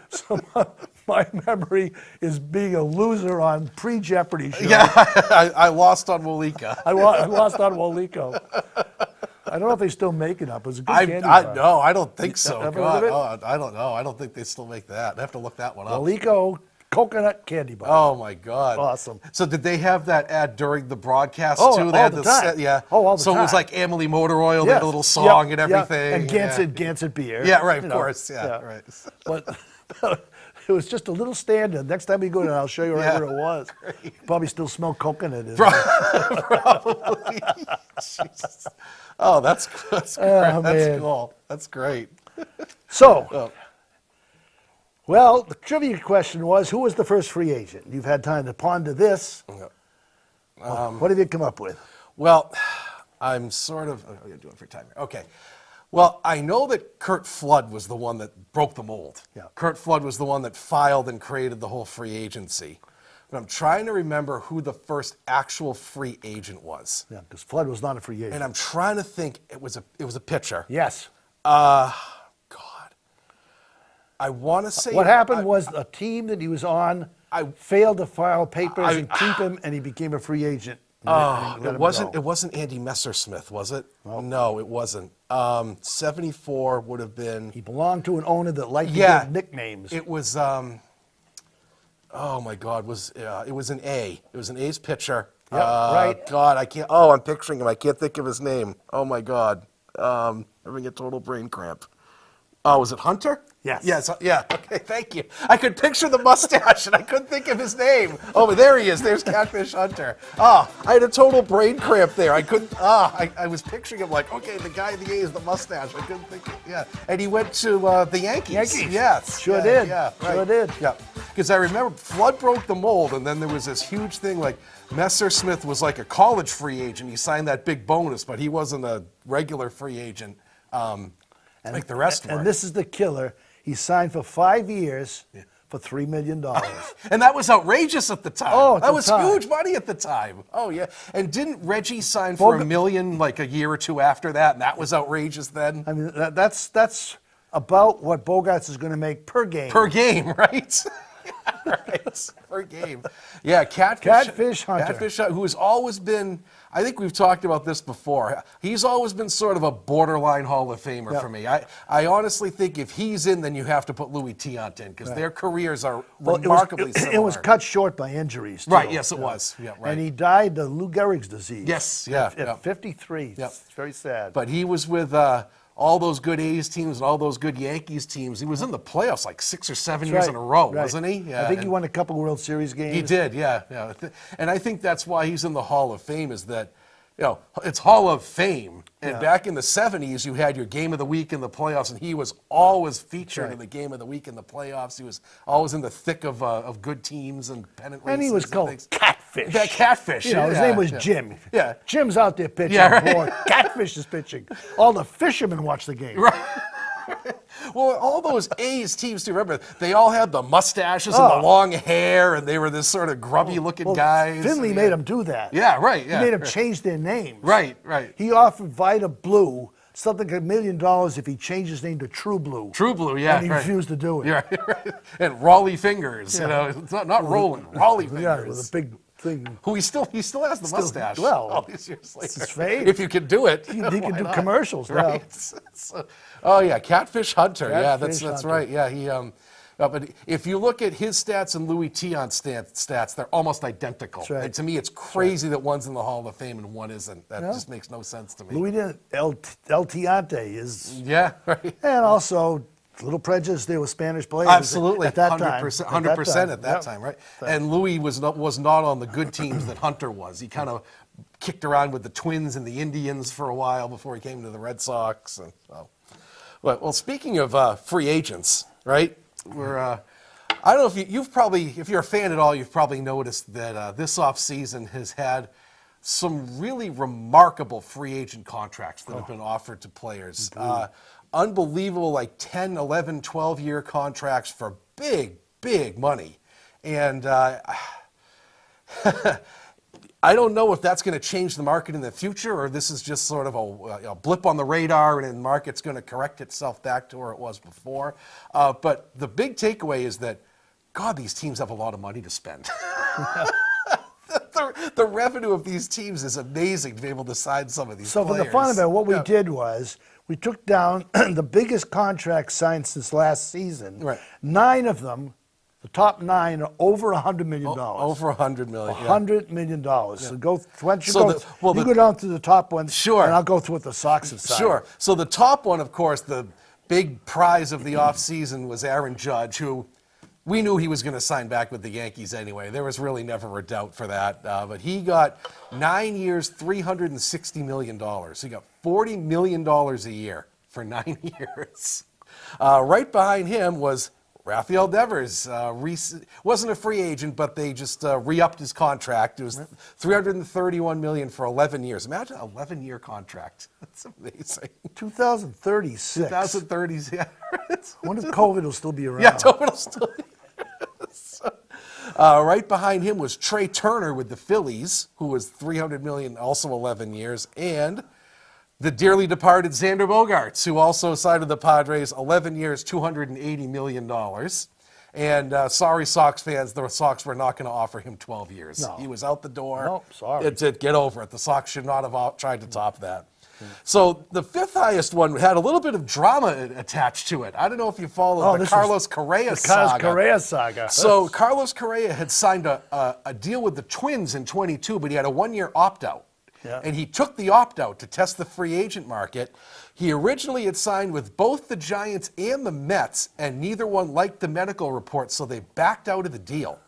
So my memory is being a loser on pre-Jeopardy show. Yeah, I lost on Waleco. I lost on Waleco. I don't know if they still make it up. It was a good candy bar. No, I don't think so. Ever heard of it? I don't know. I don't think they still make that. I have to look that one up. Waleco coconut candy bar. Oh my God! Awesome. So did they have that ad during the broadcast Oh, too? They all had the this time. yeah. Oh, all the so it was time. like Emily Motor Oil. They had a little song and everything. And Gansett beer. Yeah, right. You Of know, course. Yeah, right. But it was just a little stand-in. Next time we go there, I'll show you right where it was. You probably still smell coconut in it. Probably. Jesus. Oh, that's great. Oh, That's man. cool. That's great. So, well, the trivia question was, who was the first free agent? You've had time to ponder this. What have you come up with? Well, I'm sort of. I'm going to do it for time here. Okay. Well, I know that Curt Flood was the one that broke the mold. Yeah. Curt Flood was the one that filed and created the whole free agency. But I'm trying to remember who the first actual free agent was. Yeah, because Flood was not a free agent. And I'm trying to think. It was a pitcher. Yes. God. I want to say. What happened was a team that he was on failed to file papers and keep him, and he became a free agent. It wasn't Andy Messersmith, was it? No, it wasn't. 74 would have been. He belonged to an owner that liked to give nicknames. It was. Oh my God! It was an A. It was an A's pitcher. Yep, right. God, I can't. Oh, I'm picturing him. I can't think of his name. Oh my God. Having a total brain cramp. Oh, was it Hunter? Yes. Yes. Yeah. Okay. Thank you. I could picture the mustache, and I couldn't think of his name. Oh, there he is. There's Catfish Hunter. I had a total brain cramp there. I couldn't. I was picturing him like, okay, the guy in the A is the mustache. I couldn't think. And he went to the Yankees. Yes. Sure did. Yeah. Right. Sure did. Yeah. Because I remember Flood broke the mold, and then there was this huge thing like Messersmith was like a college free agent. He signed that big bonus, but he wasn't a regular free agent. Like the rest were. And this is the killer. He signed for 5 years for $3 million. And that was outrageous at the time. Oh, that was huge money at the time. Oh, yeah. And didn't Reggie sign for $1 million like a year or two after that? And that was outrageous then? I mean, that's about what Bogarts is going to make per game. Per game, right? Right, per game. Yeah, Catfish Hunter. Catfish Hunter, who has always been, I think we've talked about this before. He's always been sort of a borderline Hall of Famer for me. I honestly think if he's in, then you have to put Louis Tiant in because their careers are remarkably similar. It was cut short by injuries, too. Right, yes, it was. Yeah, right. And he died of Lou Gehrig's disease. Yes, yeah. At 53. Yep. It's very sad. But he was with all those good A's teams and all those good Yankees teams. He was in the playoffs like 6 or 7 years in a row, wasn't he? Yeah, I think he won a couple World Series games. He did, yeah. And I think that's why he's in the Hall of Fame is that, it's Hall of Fame. And back in the 70s, you had your Game of the Week in the playoffs, and he was always featured in the Game of the Week in the playoffs. He was always in the thick of good teams and pennant races. And he was called Catfish. That Catfish. His name was Jim. Yeah. Jim's out there pitching. Yeah, right. Boy, Catfish is pitching. All the fishermen watch the game. Right. Well, all those A's teams, too, remember, they all had the mustaches and the long hair, and they were this sort of grubby-looking guys. Finley made them do that. Yeah, right. Yeah, he made them change their names. Right. He offered Vida Blue something like $1 million if he changed his name to True Blue. True Blue, yeah. And he refused to do it. Yeah, right. And Raleigh Fingers, it's not Roland, Raleigh Fingers. Yeah, with a big thing. Who he still has the mustache. Well, all these years later. It's his fame. If you can do it, He can do not? commercials now. Right. Oh yeah, Catfish Hunter. Catfish That's Hunter. right. Yeah, he. But if you look at his stats and Louis Tiant's stats, they're almost identical. Right. And to me, it's crazy that one's in the Hall of Fame and one isn't. That just makes no sense to me. Louis El Tiante is. Yeah, right. And also, a little prejudice there with Spanish players. Absolutely, At that 100%, time. 100% at that time, right? And Louis was not on the good teams that Hunter was. He kind of kicked around with the Twins and the Indians for a while before he came to the Red Sox. And so, well, speaking of free agents, right? I don't know if you're a fan at all, you've probably noticed that this offseason has had some really remarkable free agent contracts that have been offered to players. Unbelievable, like 10, 11, 12-year contracts for big money. And I don't know if that's going to change the market in the future or this is just sort of a blip on the radar and the market's going to correct itself back to where it was before. But the big takeaway is that, God, these teams have a lot of money to spend. The revenue of these teams is amazing to be able to sign some of these players. So for the fun of it, what we did was we took down the biggest contracts signed since last season. Right. 9 of them, the top 9 are over $100 million. Over $100 million. $100 million. So you go down through the top ones. Sure. And I'll go through what the Sox have signed. Sure. So the top one, of course, the big prize of the offseason was Aaron Judge, who we knew he was going to sign back with the Yankees anyway. There was really never a doubt for that. But he got 9 years, $360 million. He got $40 million a year for 9 years. Right behind him was Rafael Devers. Wasn't a free agent, but they just re-upped his contract. It was $331 million for 11 years. Imagine an 11-year contract. That's amazing. 2036. 2030, yeah. I wonder if COVID will still be around. Yeah, COVID will still be. Right behind him was Trey Turner with the Phillies, who was $300 million, also 11 years, and the dearly departed Xander Bogaerts, who also signed with the Padres, 11 years, $280 million. And sorry, Sox fans, the Sox were not going to offer him 12 years. No. He was out the door. No, sorry. It's it. Get over it. The Sox should not have tried to top that. So the fifth highest one had a little bit of drama attached to it. I don't know if you followed the Carlos Correa saga. Carlos Correa saga. So Carlos Correa had signed a deal with the Twins in 22, but he had a one-year opt-out. Yeah. And he took the opt-out to test the free agent market. He originally had signed with both the Giants and the Mets, and neither one liked the medical report, so they backed out of the deal.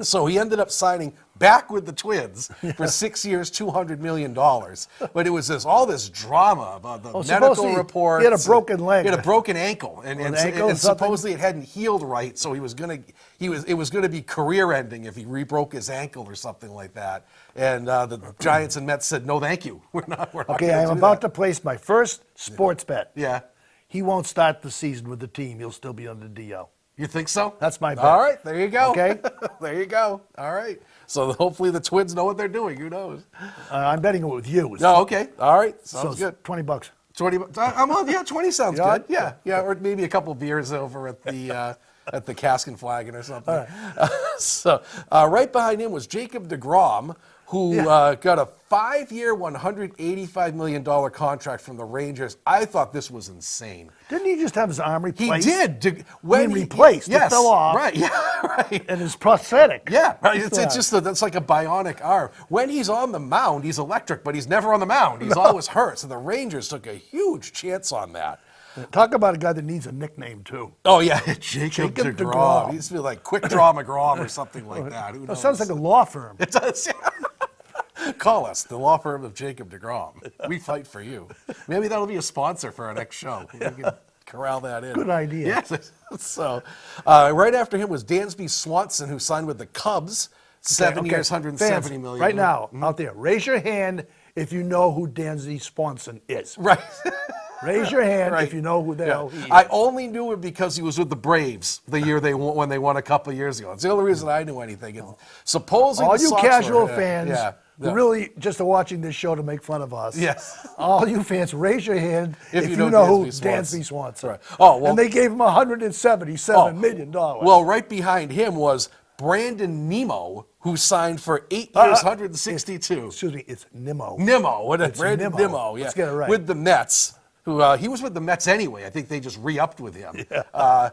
So he ended up signing back with the Twins for 6 years, $200 million. But it was all this drama about the medical reports. He had a broken leg. He had a broken ankle, and supposedly it hadn't healed right. So it was going to be career-ending if he re-broke his ankle or something like that. And the Giants and Mets said, "No, thank you. We're not." Okay, I'm about to place my first sports bet. Yeah. He won't start the season with the team. He'll still be under DL. You think so? That's my bet. All right, there you go. Okay. There you go. All right. So hopefully the Twins know what they're doing. Who knows? I'm betting it with you. No, okay. All right. Sounds So good. $20. 20. I'm on. Yeah, 20 sounds Yeah? good. Yeah. Or maybe a couple beers over at the at the Caskin Flagon or something. Right behind him was Jacob deGrom, who got a 5-year, $185 million contract from the Rangers. I thought this was insane. Didn't he just have his arm replaced? He did. Replaced. Yes, it fell off. Right. Yeah. Right. And his prosthetic. Yeah. Right. It's just that's like a bionic arm. When he's on the mound, he's electric, but he's never on the mound. He's always hurt. So the Rangers took a huge chance on that. Talk about a guy that needs a nickname too. Oh yeah, Jacob deGrom. deGrom. He used to be like Quick Draw McGrom or something like that. Who knows? It sounds like a law firm. It does. Call us, the law firm of Jacob deGrom. We fight for you. Maybe that'll be a sponsor for our next show. We can corral that in. Good idea. Yes. So, right after him was Dansby Swanson, who signed with the Cubs. 7 years, $170 Fans, million. right now, out there, raise your hand if you know who Dansby Swanson is. Right. Raise your hand Right. if you know who the hell he is. I only knew him because he was with the Braves the year when they won a couple of years ago. It's the only reason I knew anything. And supposedly All the you Sox casual were, fans who really just are watching this show to make fun of us. Yes. All you fans, raise your hand if you know who Dansby Swanson. Right. Oh, well, and they gave him $177 million. Well, right behind him was Brandon Nemo, who signed for 8 years, 162. Excuse me, it's Nimmo. Brandon Nimmo, yeah. Let's get it right. With the Mets. Who he was with the Mets anyway. I think they just re-upped with him. Yeah.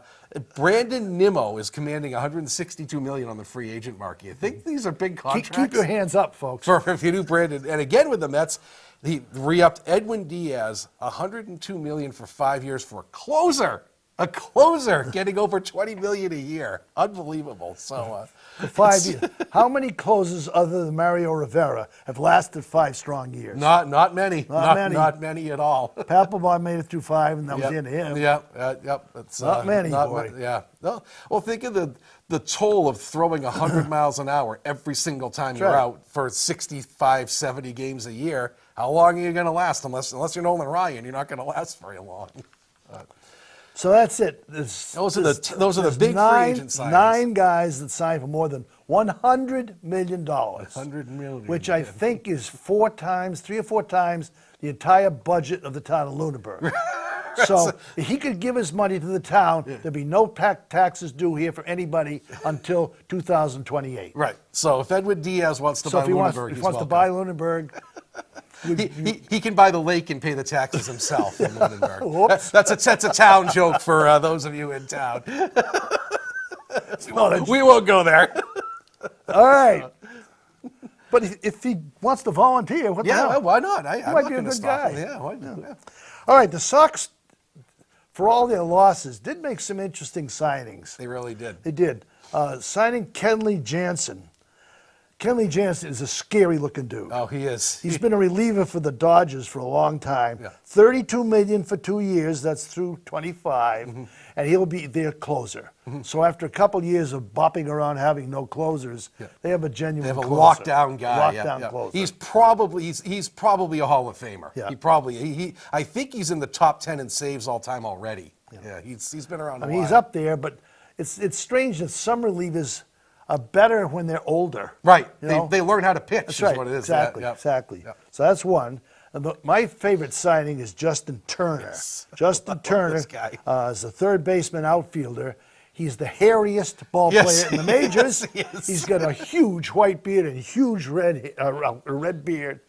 Brandon Nimmo is commanding $162 million on the free agent market. I think these are big contracts. Keep your hands up, folks. For if you do Brandon, and again with the Mets, he re-upped Edwin Diaz, $102 million for 5 years for a closer. A closer getting over $20 million a year. Unbelievable. So For 5 years. How many closers other than Mario Rivera have lasted 5 strong years? Not many. Not many at all. Papelbon made it through 5, and that was the end of him. Yep. It's, Not many, boy. Yeah. No. Well, think of the toll of throwing 100 miles an hour every single time you're right. out for 65, 70 games a year. How long are you going to last? Unless you're Nolan Ryan, you're not going to last very long. So that's it. Those are the big free agent signings. 9 guys that signed for more than $100 million. $100 million. Which I think is 3 or 4 times the entire budget of the town of Lunenburg. So if he could give his money to the town, there'd be no taxes due here for anybody until 2028. Right. So if Edwin Diaz wants to buy Lunenburg, if he wants to buy Lunenburg, he can buy the lake and pay the taxes himself in Lunenburg. Whoops. That's a town joke for those of you in town. We won't go there. All right. But if he wants to volunteer, what the hell? Yeah, why not? I'm might not be a going to good stop guy. him. Yeah. All right, the Sox, for all their losses, did make some interesting signings. They really did. They did. Signing Kenley Jansen. Kenley Jansen is a scary-looking dude. Oh, he is. He's been a reliever for the Dodgers for a long time. Yeah. $32 million for 2 years. That's through 25, and he'll be their closer. So after a couple years of bopping around having no closers, they have a genuine. They have a closer. lockdown guy. Lockdown closer. He's probably a Hall of Famer. Yeah. I think he's in the top 10 in saves all time already. Yeah, he's been around. I mean, he's up there, but it's strange that some relievers are better when they're older. Right. You know? They learn how to pitch. That's is right. what it is. Exactly. Yeah. Exactly. Yeah. So that's one. And my favorite signing is Justin Turner. Yes. Justin Turner This guy. is a third baseman outfielder. He's the hairiest ball Yes, player in the majors. yes. He's got a huge white beard and a huge red beard.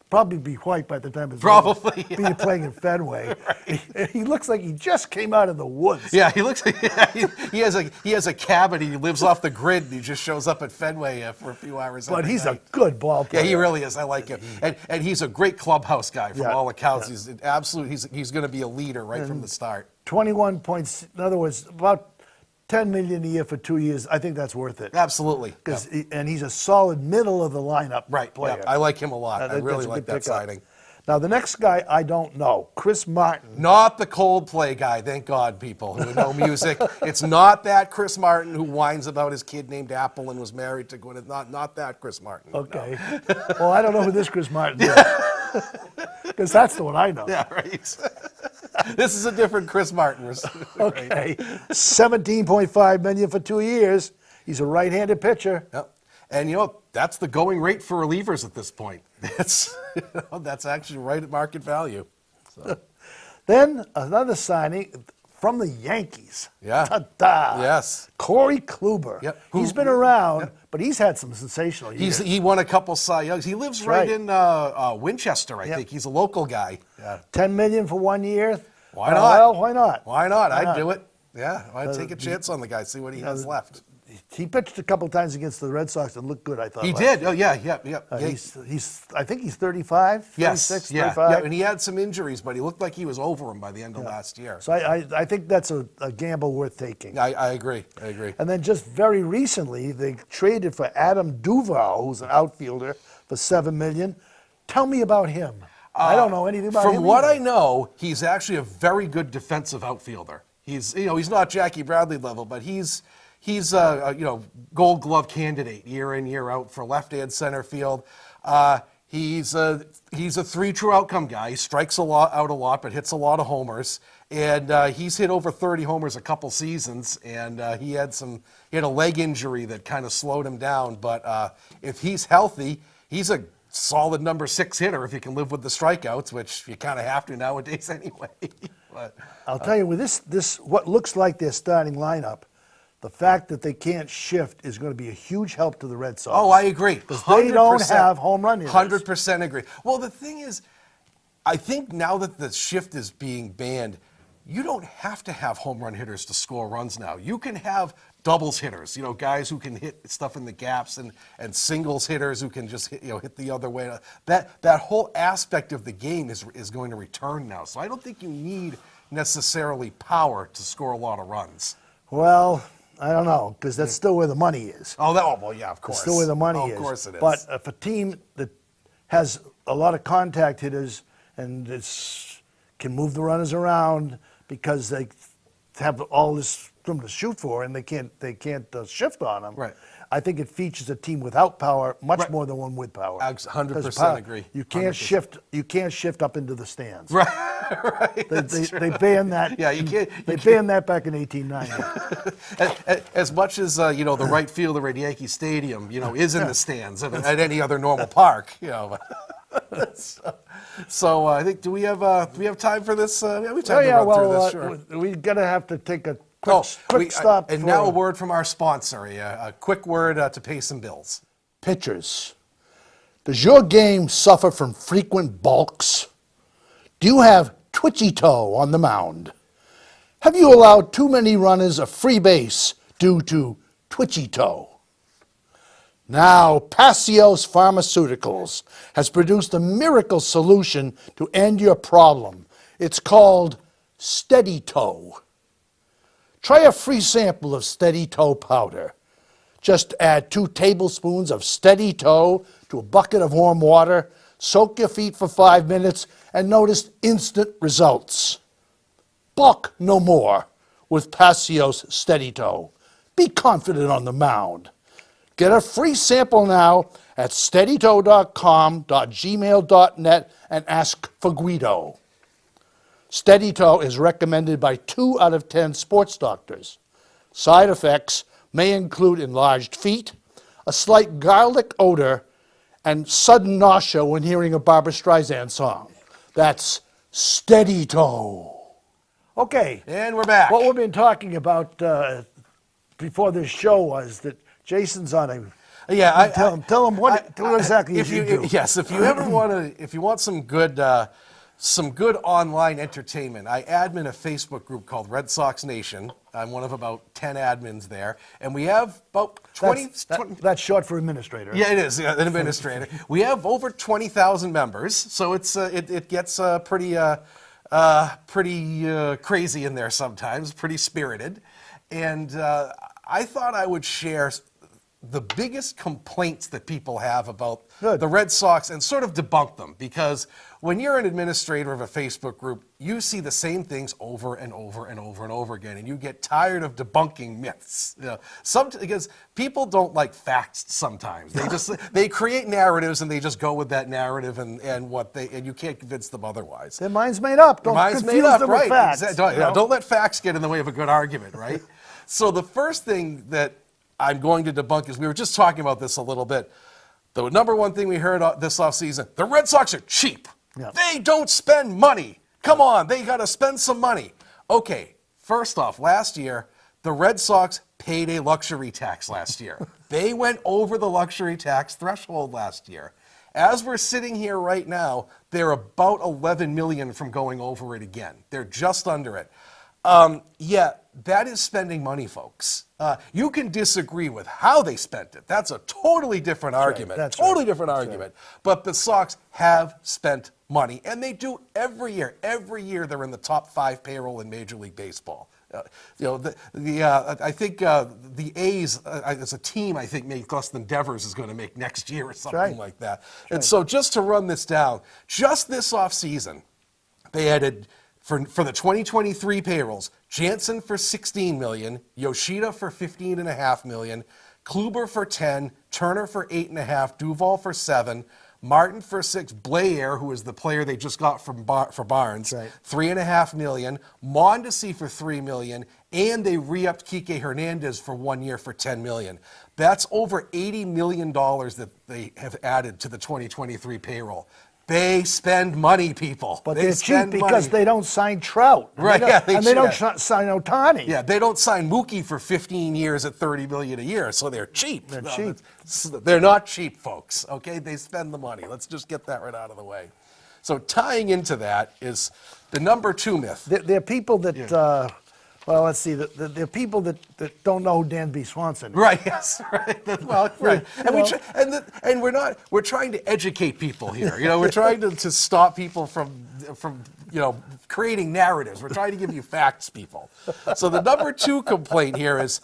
Probably be white by the time it's Probably, over, being playing in Fenway. Right. He looks like he just came out of the woods. Yeah, he looks like he has a cabin. He lives off the grid. And he just shows up at Fenway for a few hours. But every he's night. a good ball player. Yeah, he really is. I like him, and he's a great clubhouse guy from all accounts. Yeah. He's absolute. He's going to be a leader right from the start. 21 points. In other words, about $10 million a year for 2 years. I think that's worth it. Absolutely. And he's a solid middle of the lineup player. Yeah, I like him a lot. I really that's a like good that pickup. signing. Now the next guy I don't know, Chris Martin. Not the Coldplay guy, thank God, people who know music. It's not that Chris Martin who whines about his kid named Apple and was married to Gwyneth. Not that Chris Martin. Okay. Well, I don't know who this Chris Martin is. Because that's the one I know. Yeah, right. This is a different Chris Martin. Okay. $17.5 million for 2 years. He's a right-handed pitcher. Yep. And that's the going rate for relievers at this point. That's actually right at market value. So. Then another signing, from the Yankees. Yeah. Ta-da. Yes. Corey Kluber. Yep. He's been around, but he's had some sensational years. He won a couple Cy Youngs. He lives right in Winchester, I think. He's a local guy. Yeah. $10 million for 1 year. Why not? Well, why not? Why not? Why I'd not? do it. Yeah, I'd take a chance on the guy, see what he has left. He pitched a couple times against the Red Sox and looked good, I thought. He last did. year. Oh, yeah. I think he's 35, Yes, 36, yeah, 35. yeah, and he had some injuries, but he looked like he was over him by the end of last year. So I think that's a gamble worth taking. I agree. And then just very recently, they traded for Adam Duvall, who's an outfielder, for $7 million. Tell me about him. I don't know anything about him. From what either. I know, he's actually a very good defensive outfielder. He's not Jackie Bradley level, but he's a Gold Glove candidate year in, year out for left-hand center field. He's a 3 true outcome guy. He strikes out a lot, but hits a lot of homers. And he's hit over 30 homers a couple seasons. And he had a leg injury that kind of slowed him down. But if he's healthy, he's a solid number 6 hitter if you can live with the strikeouts, which you kind of have to nowadays anyway. But, I'll tell you, with this what looks like their starting lineup, the fact that they can't shift is going to be a huge help to the Red Sox. oh, I agree. Because they don't have home run hitters. 100% agree. Well, the thing is, I think now that the shift is being banned, you don't have to have home run hitters to score runs now. You can have doubles hitters, guys who can hit stuff in the gaps, and singles hitters who can just hit the other way. That whole aspect of the game is going to return now. So I don't think you need necessarily power to score a lot of runs. Well, I don't know, because that's still where the money is. Oh, well, yeah, of course. It's still where the money is. Of course it is. But if a team that has a lot of contact hitters and can move the runners around because they have all this room to shoot for and they can't shift on them. Right. I think it features a team without power much more than one with power. 100% agree. You can't 100%. shift. You can't shift up into the stands. Right, right. They banned that. Yeah, you can't. They banned that back in 1890. As much as the right fielder at Yankee Stadium, is in the stands at any other normal park, So I think do we have time for this? We have time to run through this. Sure. We're gonna have to take a quick stop. And now a word from our sponsor. A quick word to pay some bills. Pitchers. Does your game suffer from frequent balks? Do you have twitchy toe on the mound? Have you allowed too many runners a free base due to twitchy toe? Now, Pacios Pharmaceuticals has produced a miracle solution to end your problem. It's called Steady Toe. Try a free sample of Steady Toe powder. Just add 2 tablespoons of Steady Toe to a bucket of warm water, soak your feet for 5 minutes, and notice instant results. Balk no more with Pacios Steady Toe. Be confident on the mound. Get a free sample now at steadytoe.com.gmail.net and ask for Guido. Steady Toe is recommended by 2 out of 10 sports doctors. Side effects may include enlarged feet, a slight garlic odor, and sudden nausea when hearing a Barbra Streisand song. That's Steady Toe. Okay. And we're back. What we've been talking about before this show was that Jason's on a. Yeah, tell him what exactly you do. Yes, if you ever want some good online entertainment, I admin a Facebook group called Red Sox Nation. I'm one of about 10 admins there, and we have about 20. That's short for administrator. Yeah, it is. Yeah, an administrator. We have over 20,000 members, so it gets pretty crazy in there sometimes, pretty spirited, and I thought I would share the biggest complaints that people have about the Red Sox and sort of debunk them, because when you're an administrator of a Facebook group, you see the same things over and over and over and over again, and you get tired of debunking myths. Because people don't like facts sometimes. They create narratives and they just go with that narrative and you can't convince them otherwise. Their mind's made up. Don't confuse them with facts. Don't let facts get in the way of a good argument, right? So the first thing that I'm going to debunk is, we were just talking about this a little bit. The number one thing we heard this offseason, the Red Sox are cheap. Yeah. They don't spend money. Come on, they got to spend some money. Okay, First off, last year, the Red Sox paid a luxury tax last year. They went over the luxury tax threshold last year. As we're sitting here right now, they're about 11 million from going over it again. They're just under it. Yeah, that is spending money, folks. You can disagree with how they spent it. That's a totally different argument. That's totally right. different argument. But the Sox have spent money, and they do every year. Every year they're in the top 5 payroll in Major League Baseball. I think the A's as a team, I think, make less than Devers is going to make next year or something like that. And so just to run this down, just this offseason, they added for the 2023 payrolls, Jansen for $16 million, Yoshida for $15.5 million, Kluber for 10, Turner for 8.5, Duvall for 7, Martin for 6, Blair, who is the player they just got for Barnes, $3.5 million, Mondesi for $3 million, and they re-upped Kike Hernandez for 1 year for $10 million. That's over $80 million that they have added to the 2023 payroll. They spend money, people. But they're cheap because they don't sign Trout. Right, They don't sign Ohtani. Yeah, they don't sign Mookie for 15 years at $30 million a year, so they're cheap. They're cheap. They're not cheap, folks, okay? They spend the money. Let's just get that right out of the way. So tying into that is the number 2 myth. There are people that, well, let's see, there are people that don't know who Dan B. Swanson is. Right, yes, right. Well, right. And we're trying to educate people here. We're trying to stop people from creating narratives. We're trying to give you facts, people. So the number 2 complaint here is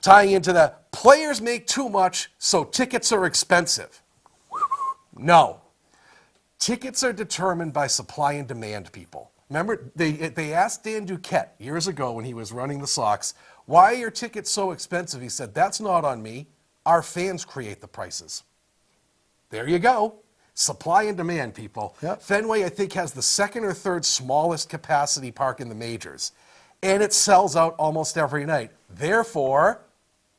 tying into that, players make too much, so tickets are expensive. No. Tickets are determined by supply and demand, people. Remember, they asked Dan Duquette years ago when he was running the Sox, why are your tickets so expensive? He said, that's not on me. Our fans create the prices. There you go. Supply and demand, people. Yep. Fenway, I think, has the 2nd or 3rd smallest capacity park in the majors. And it sells out almost every night. Therefore,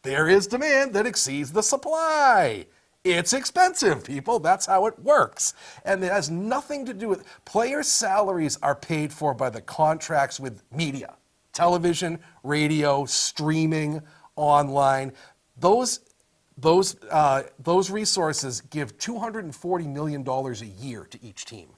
there is demand that exceeds the supply. It's expensive, people. That's how it works. And it has nothing to do with players' salaries are paid for by the contracts with media, television, radio, streaming, online. Those resources give $240 million a year to each team.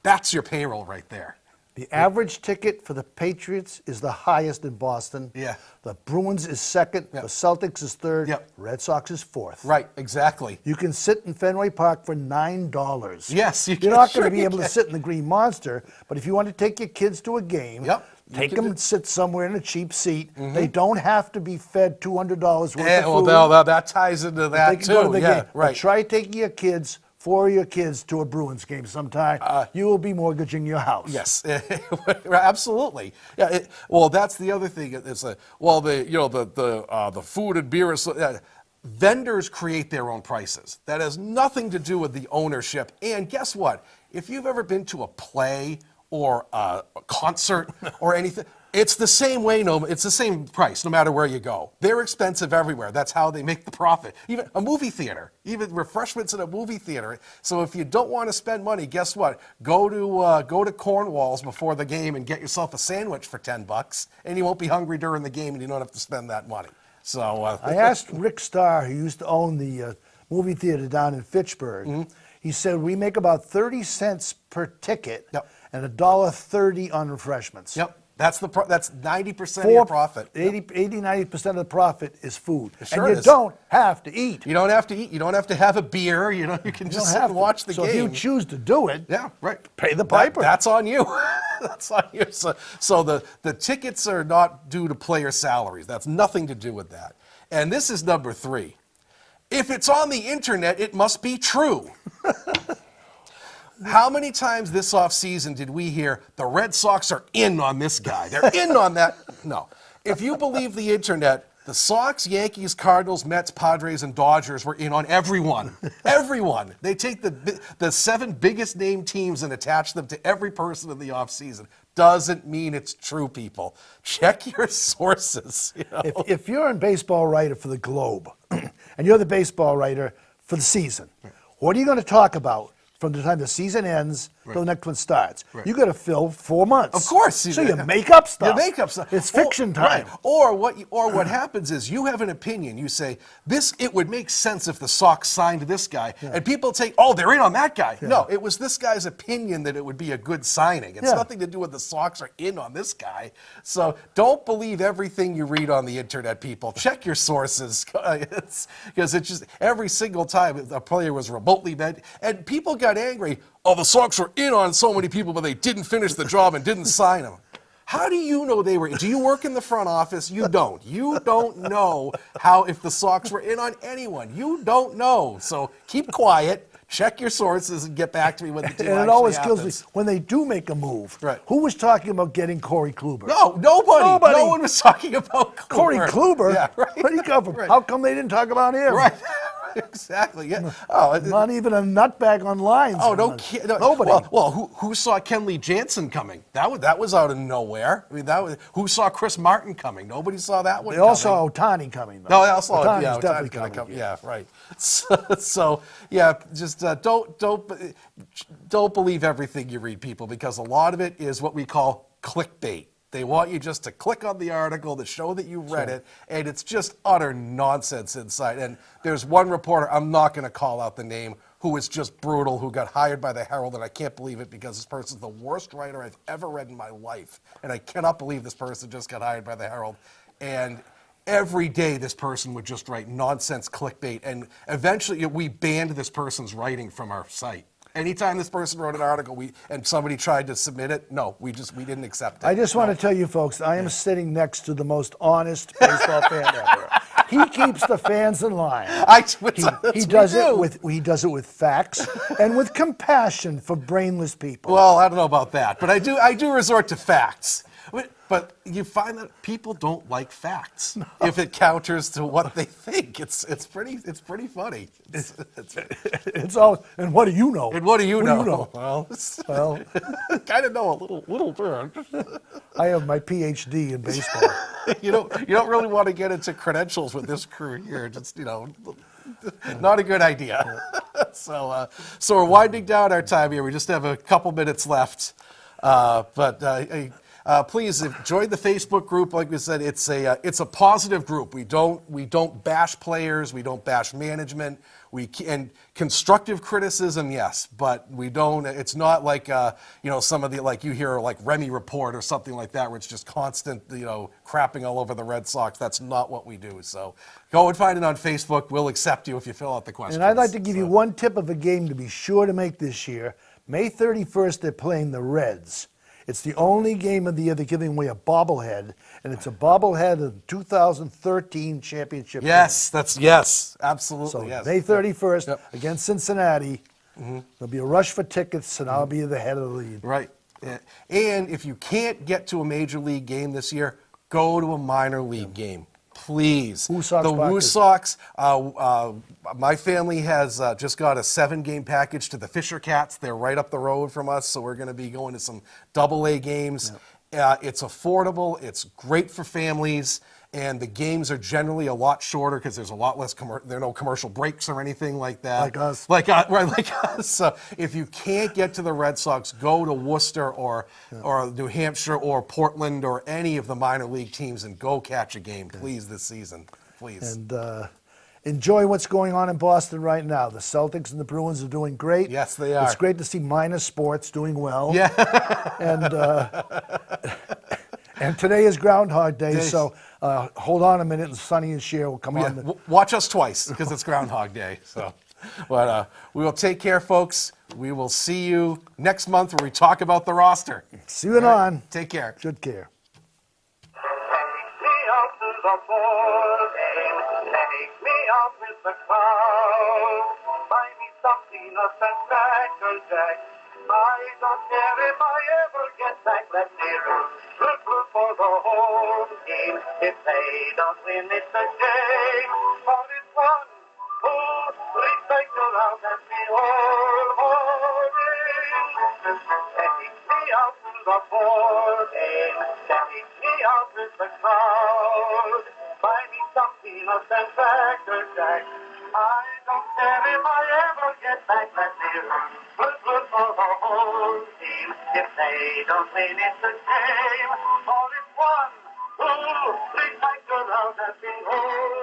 That's your payroll right there. The average ticket for the Patriots is the highest in Boston. Yeah. The Bruins is 2nd. Yep. The Celtics is 3rd. Yep. Red Sox is 4th. Right, exactly. You can sit in Fenway Park for $9. Yes, you can. You're not Sure going to be you able to can. sit in the Green Monster, but if you want to take your kids to a game, Yep, you take can them do- and sit somewhere in a cheap seat. They don't have to be fed $200 worth of Yeah, food. well, that ties into They that can go to too. the Yeah, game. But right. try taking your kids, 4 of your kids, to a Bruins game sometime. You will be mortgaging your house. Yes, absolutely. Yeah. Well, that's the other thing. It's the food and beer. Vendors create their own prices. That has nothing to do with the ownership. And guess what? If you've ever been to a play or a concert or anything, it's the same way. It's the same price no matter where you go. They're expensive everywhere. That's how they make the profit. Even a movie theater, even refreshments in a movie theater. So if you don't want to spend money, guess what? Go to Cornwall's before the game and get yourself a sandwich for $10, and you won't be hungry during the game, and you don't have to spend that money. So I asked Rick Starr, who used to own the movie theater down in Fitchburg. He said we make about 30 cents per ticket and $1.30 on refreshments. Yep. That's 90% of your profit. 90% of the profit is food. Sure and you is. don't have to eat. You don't have to eat. You don't have to have a beer. You can just sit and watch the so game. if you choose to do it, yeah, right. pay the piper. That's on you. That's on you. So the tickets are not due to player salaries. That's nothing to do with that. And this is number 3. If it's on the internet, it must be true. How many times this offseason did we hear the Red Sox are in on this guy? They're in on that. No. If you believe the internet, the Sox, Yankees, Cardinals, Mets, Padres, and Dodgers were in on everyone. Everyone. They take the 7 biggest name teams and attach them to every person in the offseason. Doesn't mean it's true, people. Check your sources. If you're a baseball writer for the Globe, and you're the baseball writer for the season, what are you going to talk about from the time the season ends till the next one starts. Right. You got to fill 4 months. Of course. So you make up stuff. You make up stuff. It's fiction time. Right. Or what happens is you have an opinion. You say, it would make sense if the Sox signed this guy. And people take, oh, they're in on that guy. Yeah. No, it was this guy's opinion that it would be a good signing. It's Yeah. nothing to do with the Sox are in on this guy. So don't believe everything you read on the internet, people. Check your sources. Because it's just every single time a player was remotely bad. And people got angry. Oh, the Sox were in on so many people, but they didn't finish the job and didn't sign them. How do you know they were? Do you work in the front office? You don't. You don't know if the Sox were in on anyone. You don't know. So keep quiet. Check your sources and get back to me when the deal And it actually always happens. kills me when they do make a move. Right. Who was talking about getting Corey Kluber? No, nobody. Nobody. No one was talking about Kluber. Corey Kluber? Yeah, right. Where do you come from? Right. How come they didn't talk about him? Right. Exactly. Yeah. Oh, Not even a nutbag on lines. Oh, no kidding. Nobody. Well, who saw Kenley Jansen coming? That was out of nowhere. I mean, who saw Chris Martin coming? Nobody saw that one They coming. all saw Otani coming, though. No, they all saw Otani's Otani's definitely gonna coming. come. Yeah, right. So yeah, just don't believe everything you read, people, because a lot of it is what we call clickbait. They want you just to click on the article to show that you read it, and it's just utter nonsense inside. And there's one reporter, I'm not going to call out the name, who was just brutal, who got hired by the Herald, and I can't believe it because this person's the worst writer I've ever read in my life. And I cannot believe this person just got hired by the Herald. And every day this person would just write nonsense clickbait, and eventually we banned this person's writing from our site. Anytime this person wrote an article and somebody tried to submit it, no, we didn't accept it. I just want to tell you folks, I am sitting next to the most honest baseball fan ever. He keeps the fans in line. He does it with facts and with compassion for brainless people. Well, I don't know about that, but I do resort to facts. But you find that people don't like facts if it counters to what they think. It's pretty funny. It's all. And what do you know? And what do you know? Well, kind of know a little bit. I have my PhD in baseball. You don't really want to get into credentials with this crew here. Just not a good idea. So we're winding down our time here. We just have a couple minutes left, please join the Facebook group. Like we said, it's a positive group. We don't bash players. We don't bash management. And constructive criticism, yes, but we don't. It's not like some of the you hear like Remy Report or something like that, where it's just constant crapping all over the Red Sox. That's not what we do. So go and find it on Facebook. We'll accept you if you fill out the questions. And I'd like to give you one tip of a game to be sure to make this year. May 31st, they're playing the Reds. It's the only game of the year they're giving away a bobblehead, and it's a bobblehead of the 2013 championship. Yes, absolutely. So yes. May 31st against Cincinnati. There'll be a rush for tickets, and I'll be the head of the lead. Right. Yeah. And if you can't get to a major league game this year, go to a minor league game. Please. Woo Sox the Woo package. Sox. My family has just got a 7-game package to the Fisher Cats. They're right up the road from us, so we're going to be going to some AA games. It's affordable. It's great for families. And the games are generally a lot shorter because there's a lot less. There are no commercial breaks or anything like that. Like us. Like us. So if you can't get to the Red Sox, go to Worcester or New Hampshire or Portland or any of the minor league teams and go catch a game, please, this season. Please. And enjoy what's going on in Boston right now. The Celtics and the Bruins are doing great. Yes, they are. It's great to see minor sports doing well. Yeah. And today is Groundhog Day, so hold on a minute, and Sonny and Cher will come on. Watch us twice because it's Groundhog Day. So, but we will take care, folks. We will see you next month where we talk about the roster. See you on. Take care. Good care. Take me out to the ball game. Take me out with the crowd. Buy me some peanuts and Cracker Jack. I don't care if I ever get back. Let's hear root for the home team. If they don't win, it's a shame. But it's one who respect around and be all holding. Take me out to the ball game. Take me out with the crowd. Buy me some peanuts and Cracker Jack. I don't care if I ever get back that deal. Root for the whole team. If they don't win, it's a shame. For it's one, two, three, like the round has been whole.